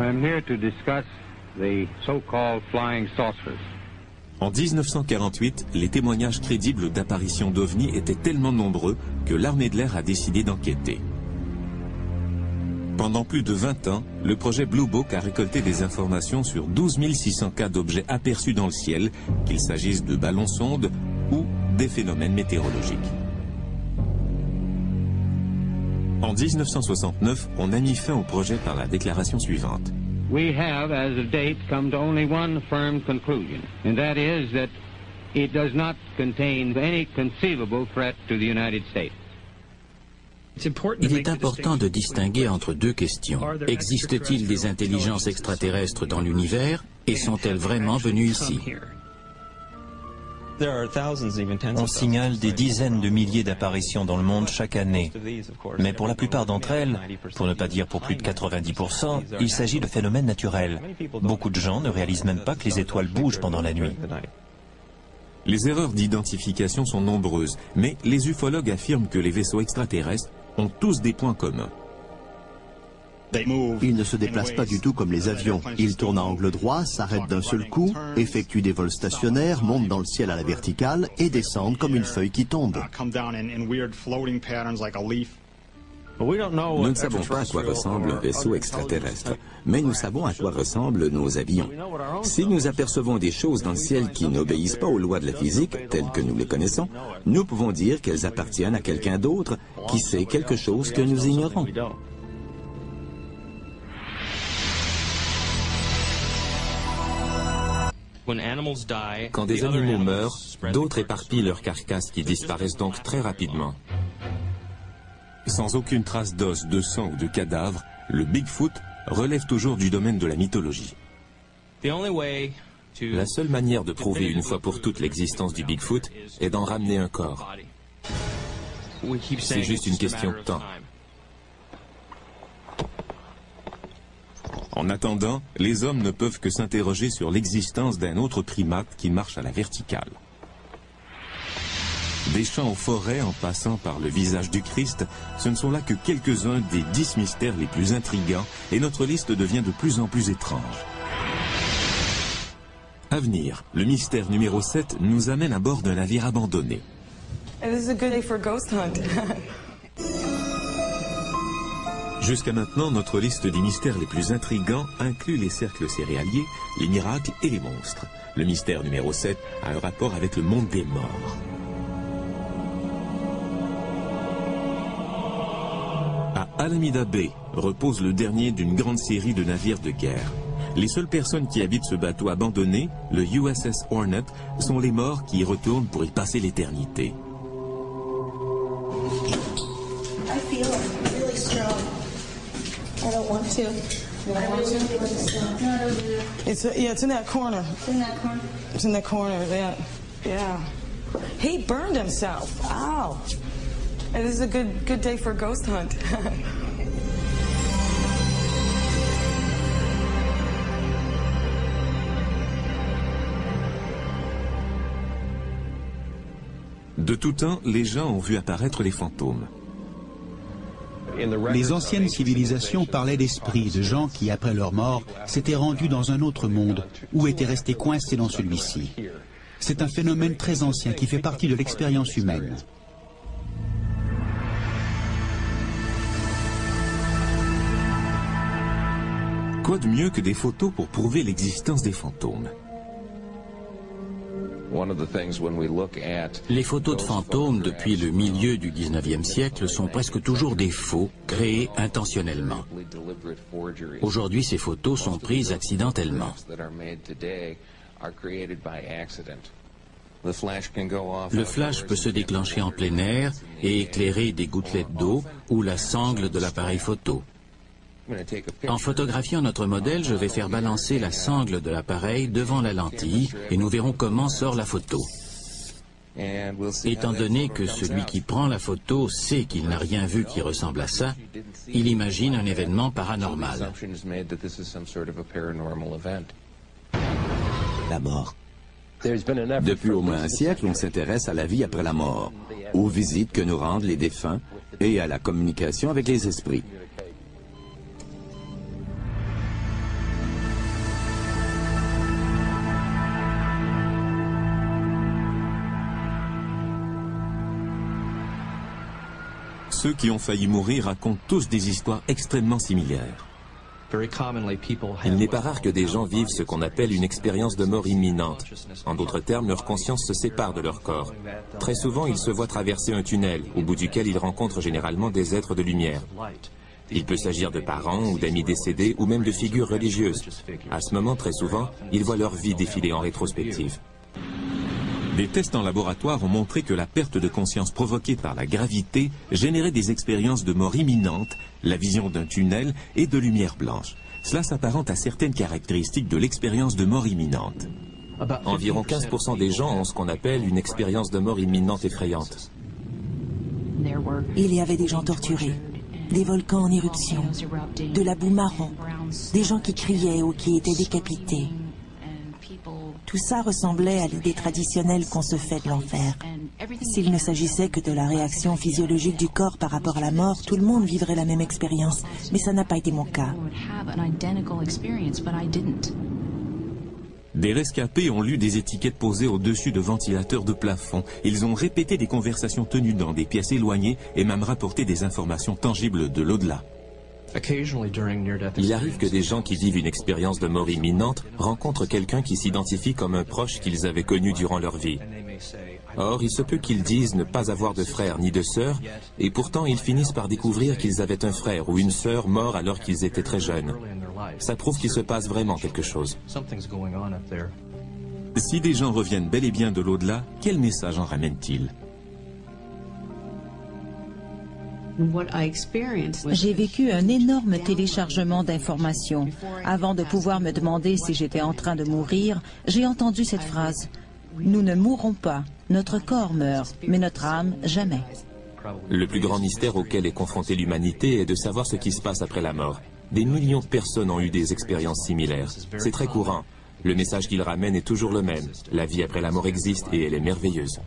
I'm here to discuss the so-called flying saucers. En 1948, les témoignages crédibles d'apparitions d'OVNI étaient tellement nombreux que l'armée de l'air a décidé d'enquêter. Pendant plus de 20 ans, le projet Blue Book a récolté des informations sur 12 600 cas d'objets aperçus dans le ciel, qu'il s'agisse de ballons-sondes ou des phénomènes météorologiques. En 1969, on a mis fin au projet par la déclaration suivante. We have, as of date, come to only one firm conclusion, and that is that it does not contain any conceivable threat to the United States. Il est important de distinguer entre deux questions. Existe-t-il des intelligences extraterrestres dans l'univers et sont-elles vraiment venues ici? On signale des dizaines de milliers d'apparitions dans le monde chaque année. Mais pour la plupart d'entre elles, pour ne pas dire pour plus de 90%, il s'agit de phénomènes naturels. Beaucoup de gens ne réalisent même pas que les étoiles bougent pendant la nuit. Les erreurs d'identification sont nombreuses, mais les ufologues affirment que les vaisseaux extraterrestres ont tous des points communs. Ils ne se déplacent pas du tout comme les avions. Ils tournent à angle droit, s'arrêtent d'un seul coup, effectuent des vols stationnaires, montent dans le ciel à la verticale et descendent comme une feuille qui tombe. Nous ne savons pas à quoi ressemble un vaisseau extraterrestre, mais nous savons à quoi ressemblent nos avions. Si nous apercevons des choses dans le ciel qui n'obéissent pas aux lois de la physique, telles que nous les connaissons, nous pouvons dire qu'elles appartiennent à quelqu'un d'autre qui sait quelque chose que nous ignorons. Quand des animaux meurent, d'autres éparpillent leurs carcasses qui disparaissent donc très rapidement. Sans aucune trace d'os, de sang ou de cadavre, le Bigfoot relève toujours du domaine de la mythologie. La seule manière de prouver une fois pour toutes l'existence du Bigfoot est d'en ramener un corps. C'est juste une question de temps. En attendant, les hommes ne peuvent que s'interroger sur l'existence d'un autre primate qui marche à la verticale. Des champs aux forêts en passant par le visage du Christ, ce ne sont là que quelques-uns des 10 mystères les plus intrigants et notre liste devient de plus en plus étrange. À venir, le mystère numéro 7 nous amène à bord d'un navire abandonné. Jusqu'à maintenant, notre liste des mystères les plus intrigants inclut les cercles céréaliers, les miracles et les monstres. Le mystère numéro 7 a un rapport avec le monde des morts. À Alameda Bay repose le dernier d'une grande série de navires de guerre. Les seules personnes qui habitent ce bateau abandonné, le USS Hornet, sont les morts qui y retournent pour y passer l'éternité. I don't want to. It's in that corner. It's in that corner. It's in that corner. Yeah. He burned himself. Ow. This is a good day for a ghost hunt. De tout temps, les gens ont vu apparaître les fantômes. Les anciennes civilisations parlaient d'esprits, de gens qui, après leur mort, s'étaient rendus dans un autre monde ou étaient restés coincés dans celui-ci. C'est un phénomène très ancien qui fait partie de l'expérience humaine. Quoi de mieux que des photos pour prouver l'existence des fantômes? Les photos de fantômes depuis le milieu du 19e siècle sont presque toujours des faux, créés intentionnellement. Aujourd'hui, ces photos sont prises accidentellement. Le flash peut se déclencher en plein air et éclairer des gouttelettes d'eau ou la sangle de l'appareil photo. En photographiant notre modèle, je vais faire balancer la sangle de l'appareil devant la lentille et nous verrons comment sort la photo. Étant donné que celui qui prend la photo sait qu'il n'a rien vu qui ressemble à ça, il imagine un événement paranormal. La mort. Depuis au moins un siècle, on s'intéresse à la vie après la mort, aux visites que nous rendent les défunts et à la communication avec les esprits. Ceux qui ont failli mourir racontent tous des histoires extrêmement similaires. Il n'est pas rare que des gens vivent ce qu'on appelle une expérience de mort imminente. En d'autres termes, leur conscience se sépare de leur corps. Très souvent, ils se voient traverser un tunnel, au bout duquel ils rencontrent généralement des êtres de lumière. Il peut s'agir de parents ou d'amis décédés ou même de figures religieuses. À ce moment, très souvent, ils voient leur vie défiler en rétrospective. Des tests en laboratoire ont montré que la perte de conscience provoquée par la gravité générait des expériences de mort imminente, la vision d'un tunnel et de lumière blanche. Cela s'apparente à certaines caractéristiques de l'expérience de mort imminente. Environ 15% des gens ont ce qu'on appelle une expérience de mort imminente effrayante. Il y avait des gens torturés, des volcans en éruption, de la boue marron, des gens qui criaient ou qui étaient décapités. Tout ça ressemblait à l'idée traditionnelle qu'on se fait de l'enfer. S'il ne s'agissait que de la réaction physiologique du corps par rapport à la mort, tout le monde vivrait la même expérience. Mais ça n'a pas été mon cas. Des rescapés ont lu des étiquettes posées au-dessus de ventilateurs de plafond. Ils ont répété des conversations tenues dans des pièces éloignées et même rapporté des informations tangibles de l'au-delà. Il arrive que des gens qui vivent une expérience de mort imminente rencontrent quelqu'un qui s'identifie comme un proche qu'ils avaient connu durant leur vie. Or, il se peut qu'ils disent ne pas avoir de frère ni de sœur, et pourtant ils finissent par découvrir qu'ils avaient un frère ou une sœur mort alors qu'ils étaient très jeunes. Ça prouve qu'il se passe vraiment quelque chose. Si des gens reviennent bel et bien de l'au-delà, quel message en ramènent-ils ? J'ai vécu un énorme téléchargement d'informations. Avant de pouvoir me demander si j'étais en train de mourir, j'ai entendu cette phrase. Nous ne mourrons pas, notre corps meurt, mais notre âme, jamais. Le plus grand mystère auquel est confrontée l'humanité est de savoir ce qui se passe après la mort. Des millions de personnes ont eu des expériences similaires. C'est très courant. Le message qu'ils ramènent est toujours le même. La vie après la mort existe et elle est merveilleuse.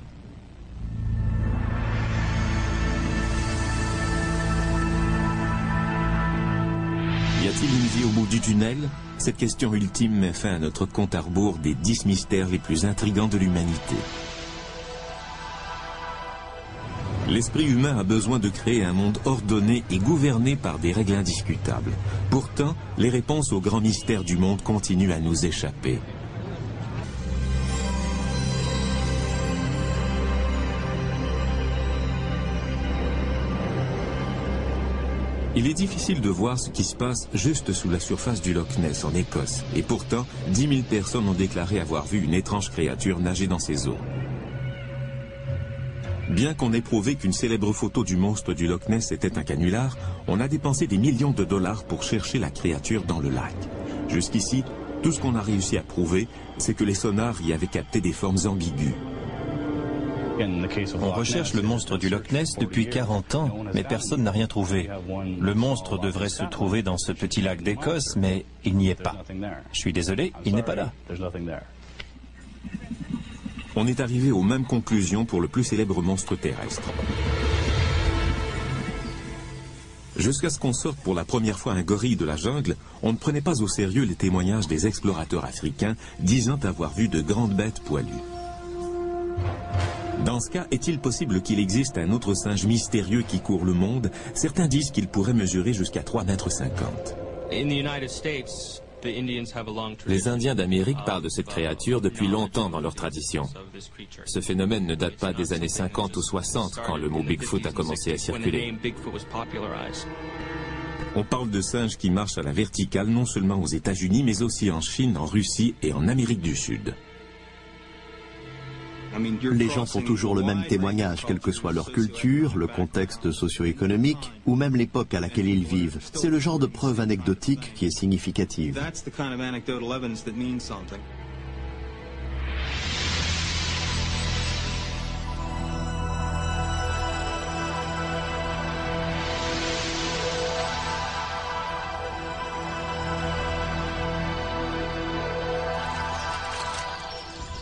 Y a-t-il une vie au bout du tunnel? Cette question ultime met fin à notre compte à rebours des 10 mystères les plus intrigants de l'humanité. L'esprit humain a besoin de créer un monde ordonné et gouverné par des règles indiscutables. Pourtant, les réponses aux grands mystères du monde continuent à nous échapper. Il est difficile de voir ce qui se passe juste sous la surface du Loch Ness en Écosse. Et pourtant, 10 000 personnes ont déclaré avoir vu une étrange créature nager dans ces eaux. Bien qu'on ait prouvé qu'une célèbre photo du monstre du Loch Ness était un canular, on a dépensé des millions de dollars pour chercher la créature dans le lac. Jusqu'ici, tout ce qu'on a réussi à prouver, c'est que les sonars y avaient capté des formes ambiguës. On recherche le monstre du Loch Ness depuis 40 ans, mais personne n'a rien trouvé. Le monstre devrait se trouver dans ce petit lac d'Écosse, mais il n'y est pas. Je suis désolé, il n'est pas là. On est arrivé aux mêmes conclusions pour le plus célèbre monstre terrestre. Jusqu'à ce qu'on sorte pour la première fois un gorille de la jungle, on ne prenait pas au sérieux les témoignages des explorateurs africains disant avoir vu de grandes bêtes poilues. Dans ce cas, est-il possible qu'il existe un autre singe mystérieux qui court le monde? Certains disent qu'il pourrait mesurer jusqu'à 3,50 m. Les Indiens d'Amérique parlent de cette créature depuis longtemps dans leur tradition. Ce phénomène ne date pas des années 50 ou 60, quand le mot Bigfoot a commencé à circuler. On parle de singes qui marchent à la verticale non seulement aux États-Unis, mais aussi en Chine, en Russie et en Amérique du Sud. Les gens font toujours le même témoignage, quelle que soit leur culture, le contexte socio-économique ou même l'époque à laquelle ils vivent. C'est le genre de preuve anecdotique qui est significative.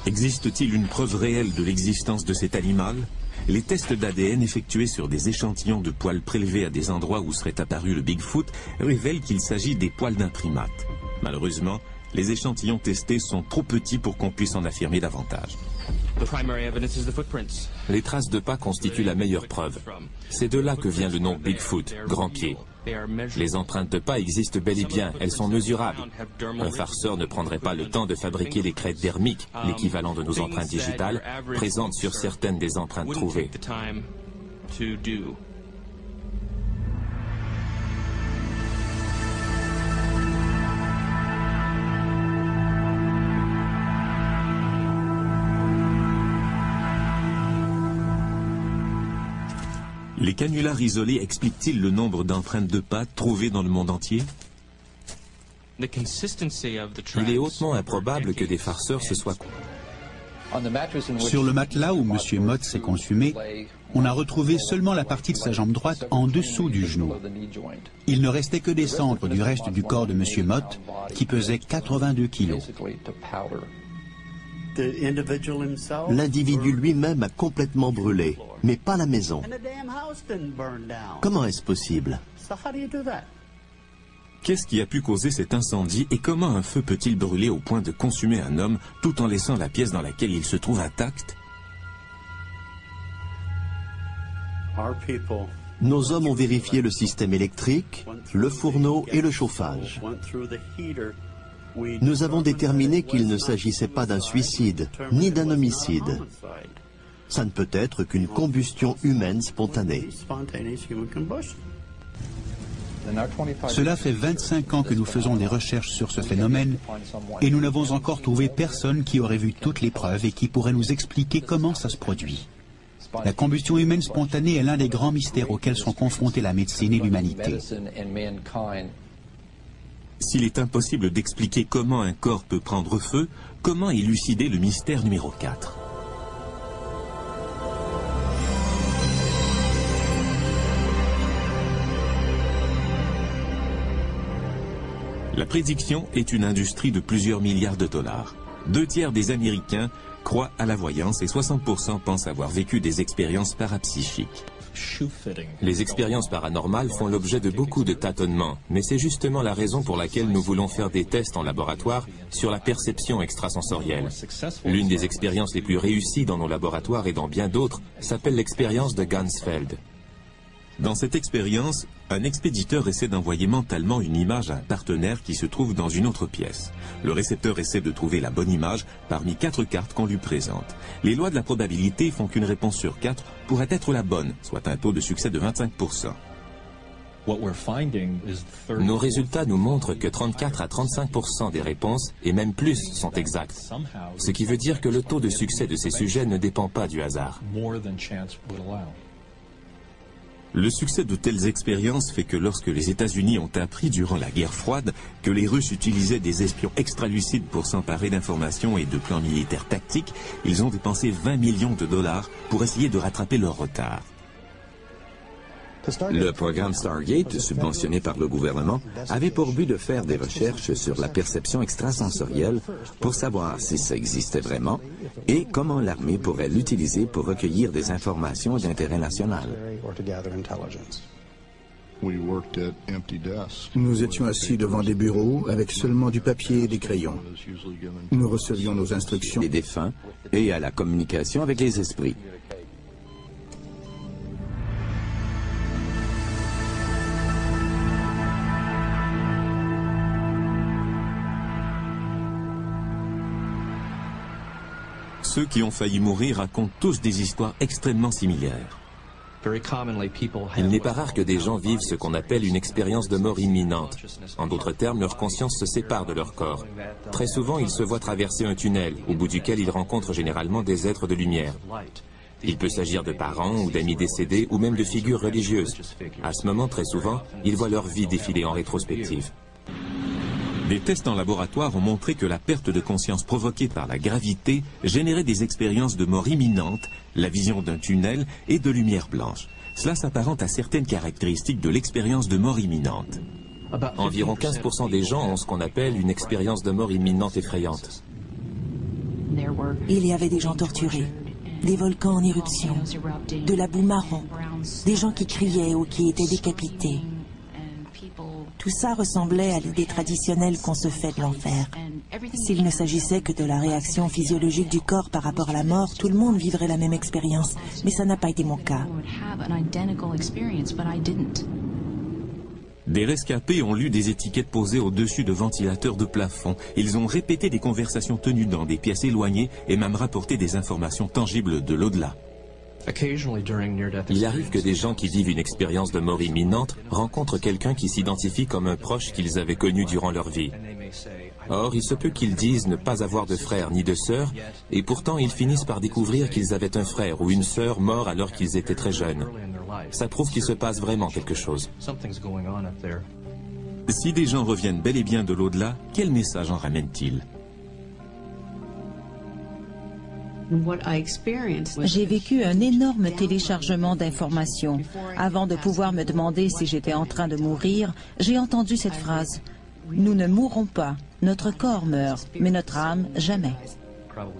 Existe-t-il une preuve réelle de l'existence de cet animal? Les tests d'ADN effectués sur des échantillons de poils prélevés à des endroits où serait apparu le Bigfoot révèlent qu'il s'agit des poils d'un primate. Malheureusement, les échantillons testés sont trop petits pour qu'on puisse en affirmer davantage. Les traces de pas constituent la meilleure preuve. C'est de là que vient le nom Bigfoot, grand pied. Les empreintes de pas existent bel et bien, elles sont mesurables. Un farceur ne prendrait pas le temps de fabriquer les crêtes dermiques, l'équivalent de nos empreintes digitales, présentes sur certaines des empreintes trouvées. Les canulars isolés expliquent-ils le nombre d'empreintes de pas trouvées dans le monde entier? Il est hautement improbable que des farceurs se soient... Sur le matelas où M. Mott s'est consumé, on a retrouvé seulement la partie de sa jambe droite en dessous du genou. Il ne restait que des cendres du reste du corps de M. Mott, qui pesait 82 kilos. L'individu lui-même a complètement brûlé, mais pas la maison. Comment est-ce possible? Qu'est-ce qui a pu causer cet incendie et comment un feu peut-il brûler au point de consumer un homme tout en laissant la pièce dans laquelle il se trouve intacte? Nos hommes ont vérifié le système électrique, le fourneau et le chauffage. Nous avons déterminé qu'il ne s'agissait pas d'un suicide, ni d'un homicide. Ça ne peut être qu'une combustion humaine spontanée. Cela fait 25 ans que nous faisons des recherches sur ce phénomène et nous n'avons encore trouvé personne qui aurait vu toutes les preuves et qui pourrait nous expliquer comment ça se produit. La combustion humaine spontanée est l'un des grands mystères auxquels sont confrontés la médecine et l'humanité. S'il est impossible d'expliquer comment un corps peut prendre feu, comment élucider le mystère numéro 4? La prédiction est une industrie de plusieurs milliards de dollars. 2/3 des Américains croient à la voyance et 60% pensent avoir vécu des expériences parapsychiques. Les expériences paranormales font l'objet de beaucoup de tâtonnements, mais c'est justement la raison pour laquelle nous voulons faire des tests en laboratoire sur la perception extrasensorielle. L'une des expériences les plus réussies dans nos laboratoires et dans bien d'autres s'appelle l'expérience de Ganzfeld. Dans cette expérience, un expéditeur essaie d'envoyer mentalement une image à un partenaire qui se trouve dans une autre pièce. Le récepteur essaie de trouver la bonne image parmi 4 cartes qu'on lui présente. Les lois de la probabilité font qu'une réponse sur 4 pourrait être la bonne, soit un taux de succès de 25%. Nos résultats nous montrent que 34 à 35% des réponses, et même plus, sont exactes. Ce qui veut dire que le taux de succès de ces sujets ne dépend pas du hasard. Le succès de telles expériences fait que lorsque les États-Unis ont appris durant la guerre froide que les Russes utilisaient des espions extralucides pour s'emparer d'informations et de plans militaires tactiques, ils ont dépensé 20 millions de dollars pour essayer de rattraper leur retard. Le programme Stargate, subventionné par le gouvernement, avait pour but de faire des recherches sur la perception extrasensorielle pour savoir si ça existait vraiment et comment l'armée pourrait l'utiliser pour recueillir des informations d'intérêt national. Nous étions assis devant des bureaux avec seulement du papier et des crayons. Nous recevions nos instructions des défunts et à la communication avec les esprits. Ceux qui ont failli mourir racontent tous des histoires extrêmement similaires. Il n'est pas rare que des gens vivent ce qu'on appelle une expérience de mort imminente. En d'autres termes, leur conscience se sépare de leur corps. Très souvent, ils se voient traverser un tunnel, au bout duquel ils rencontrent généralement des êtres de lumière. Il peut s'agir de parents ou d'amis décédés ou même de figures religieuses. À ce moment, très souvent, ils voient leur vie défiler en rétrospective. Des tests en laboratoire ont montré que la perte de conscience provoquée par la gravité générait des expériences de mort imminente, la vision d'un tunnel et de lumière blanche. Cela s'apparente à certaines caractéristiques de l'expérience de mort imminente. Environ 15% des gens ont ce qu'on appelle une expérience de mort imminente effrayante. Il y avait des gens torturés, des volcans en éruption, de la boue marron, des gens qui criaient ou qui étaient décapités. Tout ça ressemblait à l'idée traditionnelle qu'on se fait de l'enfer. S'il ne s'agissait que de la réaction physiologique du corps par rapport à la mort, tout le monde vivrait la même expérience. Mais ça n'a pas été mon cas. Des rescapés ont lu des étiquettes posées au-dessus de ventilateurs de plafond. Ils ont répété des conversations tenues dans des pièces éloignées et même rapporté des informations tangibles de l'au-delà. Il arrive que des gens qui vivent une expérience de mort imminente rencontrent quelqu'un qui s'identifie comme un proche qu'ils avaient connu durant leur vie. Or, il se peut qu'ils disent ne pas avoir de frère ni de sœur, et pourtant ils finissent par découvrir qu'ils avaient un frère ou une sœur mort alors qu'ils étaient très jeunes. Ça prouve qu'il se passe vraiment quelque chose. Si des gens reviennent bel et bien de l'au-delà, quel message en ramènent-ils? J'ai vécu un énorme téléchargement d'informations. Avant de pouvoir me demander si j'étais en train de mourir, j'ai entendu cette phrase. Nous ne mourrons pas. Notre corps meurt, mais notre âme, jamais.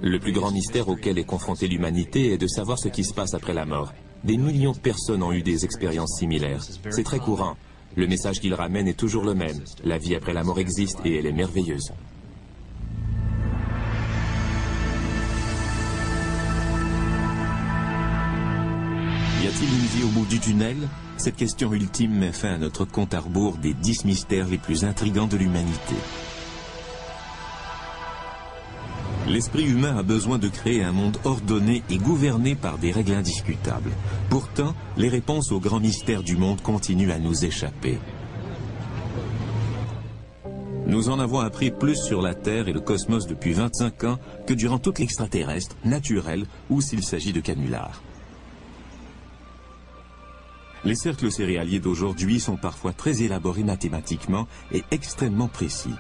Le plus grand mystère auquel est confrontée l'humanité est de savoir ce qui se passe après la mort. Des millions de personnes ont eu des expériences similaires. C'est très courant. Le message qu'ils ramènent est toujours le même. La vie après la mort existe et elle est merveilleuse. Y a-t-il une vie au bout du tunnel? Cette question ultime met fin à notre compte à rebours des 10 mystères les plus intrigants de l'humanité. L'esprit humain a besoin de créer un monde ordonné et gouverné par des règles indiscutables. Pourtant, les réponses aux grands mystères du monde continuent à nous échapper. Nous en avons appris plus sur la Terre et le cosmos depuis 25 ans que durant toute l'extraterrestre, naturelle ou s'il s'agit de canulars. Les cercles céréaliers d'aujourd'hui sont parfois très élaborés mathématiquement et extrêmement précis.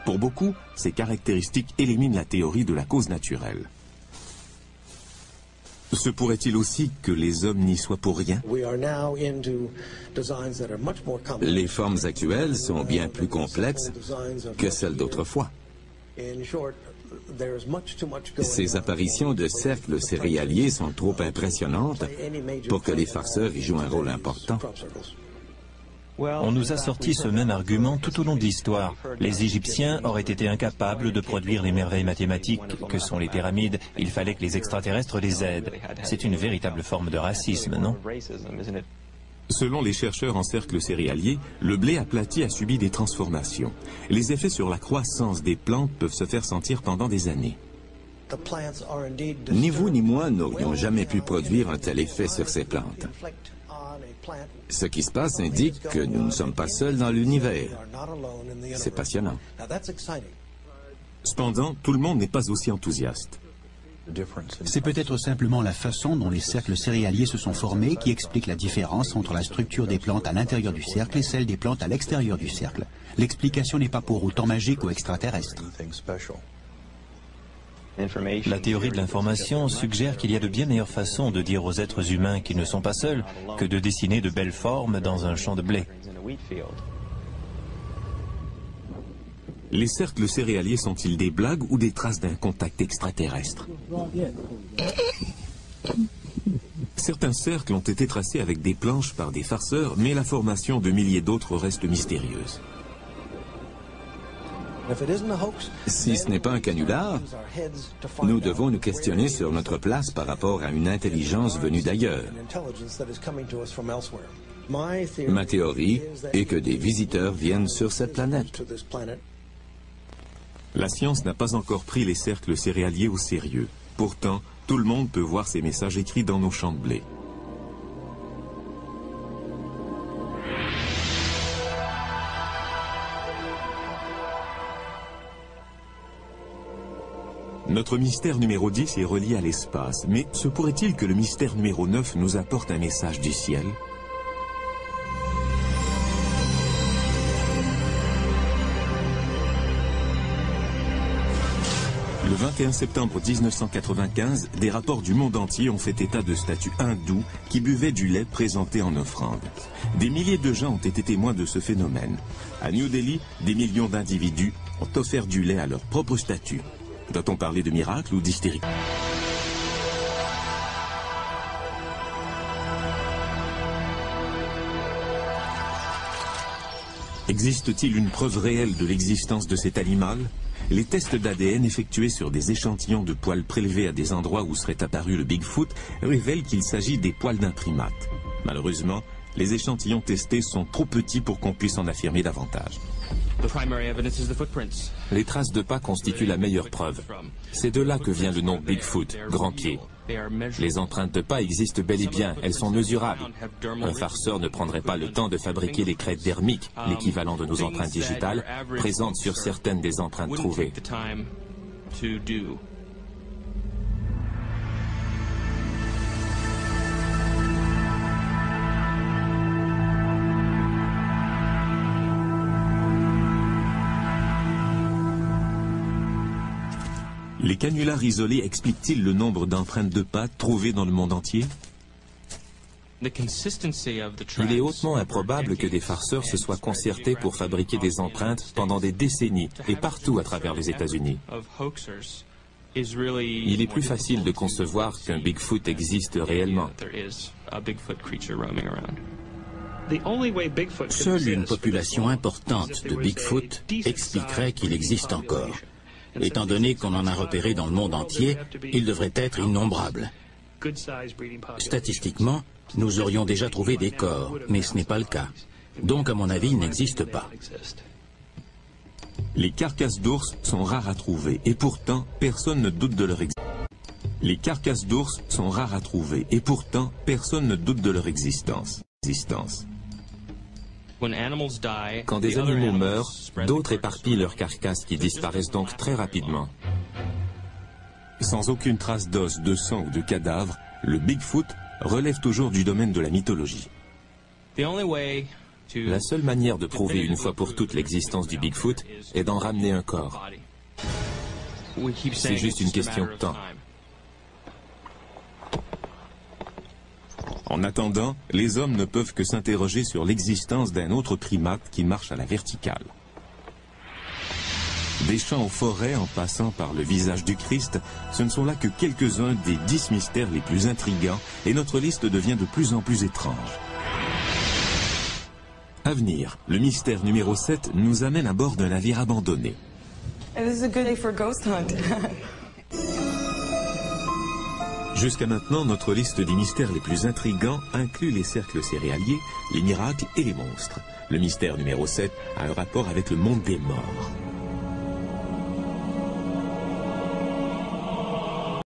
Pour beaucoup, ces caractéristiques éliminent la théorie de la cause naturelle. Se pourrait-il aussi que les hommes n'y soient pour rien? Les formes actuelles sont bien plus complexes que celles d'autrefois. Ces apparitions de cercles céréaliers sont trop impressionnantes pour que les farceurs y jouent un rôle important. On nous a sorti ce même argument tout au long de l'histoire. Les Égyptiens auraient été incapables de produire les merveilles mathématiques que sont les pyramides. Il fallait que les extraterrestres les aident. C'est une véritable forme de racisme, non? Selon les chercheurs en cercle céréalier, le blé aplati a subi des transformations. Les effets sur la croissance des plantes peuvent se faire sentir pendant des années. Ni vous ni moi n'aurions jamais pu produire un tel effet sur ces plantes. Ce qui se passe indique que nous ne sommes pas seuls dans l'univers. C'est passionnant. Cependant, tout le monde n'est pas aussi enthousiaste. C'est peut-être simplement la façon dont les cercles céréaliers se sont formés qui explique la différence entre la structure des plantes à l'intérieur du cercle et celle des plantes à l'extérieur du cercle. L'explication n'est pas pour autant magique ou extraterrestre. La théorie de l'information suggère qu'il y a de bien meilleures façons de dire aux êtres humains qu'ils ne sont pas seuls que de dessiner de belles formes dans un champ de blé. Les cercles céréaliers sont-ils des blagues ou des traces d'un contact extraterrestre? Certains cercles ont été tracés avec des planches par des farceurs, mais la formation de milliers d'autres reste mystérieuse. Si ce n'est pas un canular, nous devons nous questionner sur notre place par rapport à une intelligence venue d'ailleurs. Ma théorie est que des visiteurs viennent sur cette planète. La science n'a pas encore pris les cercles céréaliers au sérieux. Pourtant, tout le monde peut voir ces messages écrits dans nos champs de blé. Notre mystère numéro 10 est relié à l'espace, mais se pourrait-il que le mystère numéro 9 nous apporte un message du ciel? Le 21 septembre 1995, des rapports du monde entier ont fait état de statues hindoues qui buvaient du lait présenté en offrande. Des milliers de gens ont été témoins de ce phénomène. À New Delhi, des millions d'individus ont offert du lait à leur propre statue. Doit-on parler de miracle ou d'hystérie? Existe-t-il une preuve réelle de l'existence de cet animal? les tests d'ADN effectués sur des échantillons de poils prélevés à des endroits où serait apparu le Bigfoot révèlent qu'il s'agit des poils d'un primate. Malheureusement, les échantillons testés sont trop petits pour qu'on puisse en affirmer davantage. Les traces de pas constituent la meilleure preuve. C'est de là que vient le nom Bigfoot, grand pied. Les empreintes de pas existent bel et bien, elles sont mesurables. Un farceur ne prendrait pas le temps de fabriquer les crêtes dermiques, l'équivalent de nos empreintes digitales, présentes sur certaines des empreintes trouvées. Les canulars isolés expliquent-ils le nombre d'empreintes de pas trouvées dans le monde entier? Il est hautement improbable que des farceurs se soient concertés pour fabriquer des empreintes pendant des décennies et partout à travers les États-Unis. Il est plus facile de concevoir qu'un Bigfoot existe réellement. Seule une population importante de Bigfoot expliquerait qu'il existe encore. Étant donné qu'on en a repéré dans le monde entier, il devrait être innombrable. Statistiquement, nous aurions déjà trouvé des corps, mais ce n'est pas le cas. Donc, à mon avis, il n'existe pas. Les carcasses d'ours sont rares à trouver, et pourtant, personne ne doute de leur existence. Les carcasses d'ours sont rares à trouver, et pourtant, personne ne doute de leur existence. Quand des animaux meurent, d'autres éparpillent leurs carcasses qui disparaissent donc très rapidement. Sans aucune trace d'os, de sang ou de cadavre, le Bigfoot relève toujours du domaine de la mythologie. La seule manière de prouver une fois pour toutes l'existence du Bigfoot est d'en ramener un corps. C'est juste une question de temps. En attendant, les hommes ne peuvent que s'interroger sur l'existence d'un autre primate qui marche à la verticale. Des champs aux forêts en passant par le visage du Christ, ce ne sont là que quelques-uns des 10 mystères les plus intrigants et notre liste devient de plus en plus étrange. À venir, le mystère numéro 7 nous amène à bord d'un navire abandonné. Jusqu'à maintenant, notre liste des mystères les plus intrigants inclut les cercles céréaliers, les miracles et les monstres. Le mystère numéro 7 a un rapport avec le monde des morts.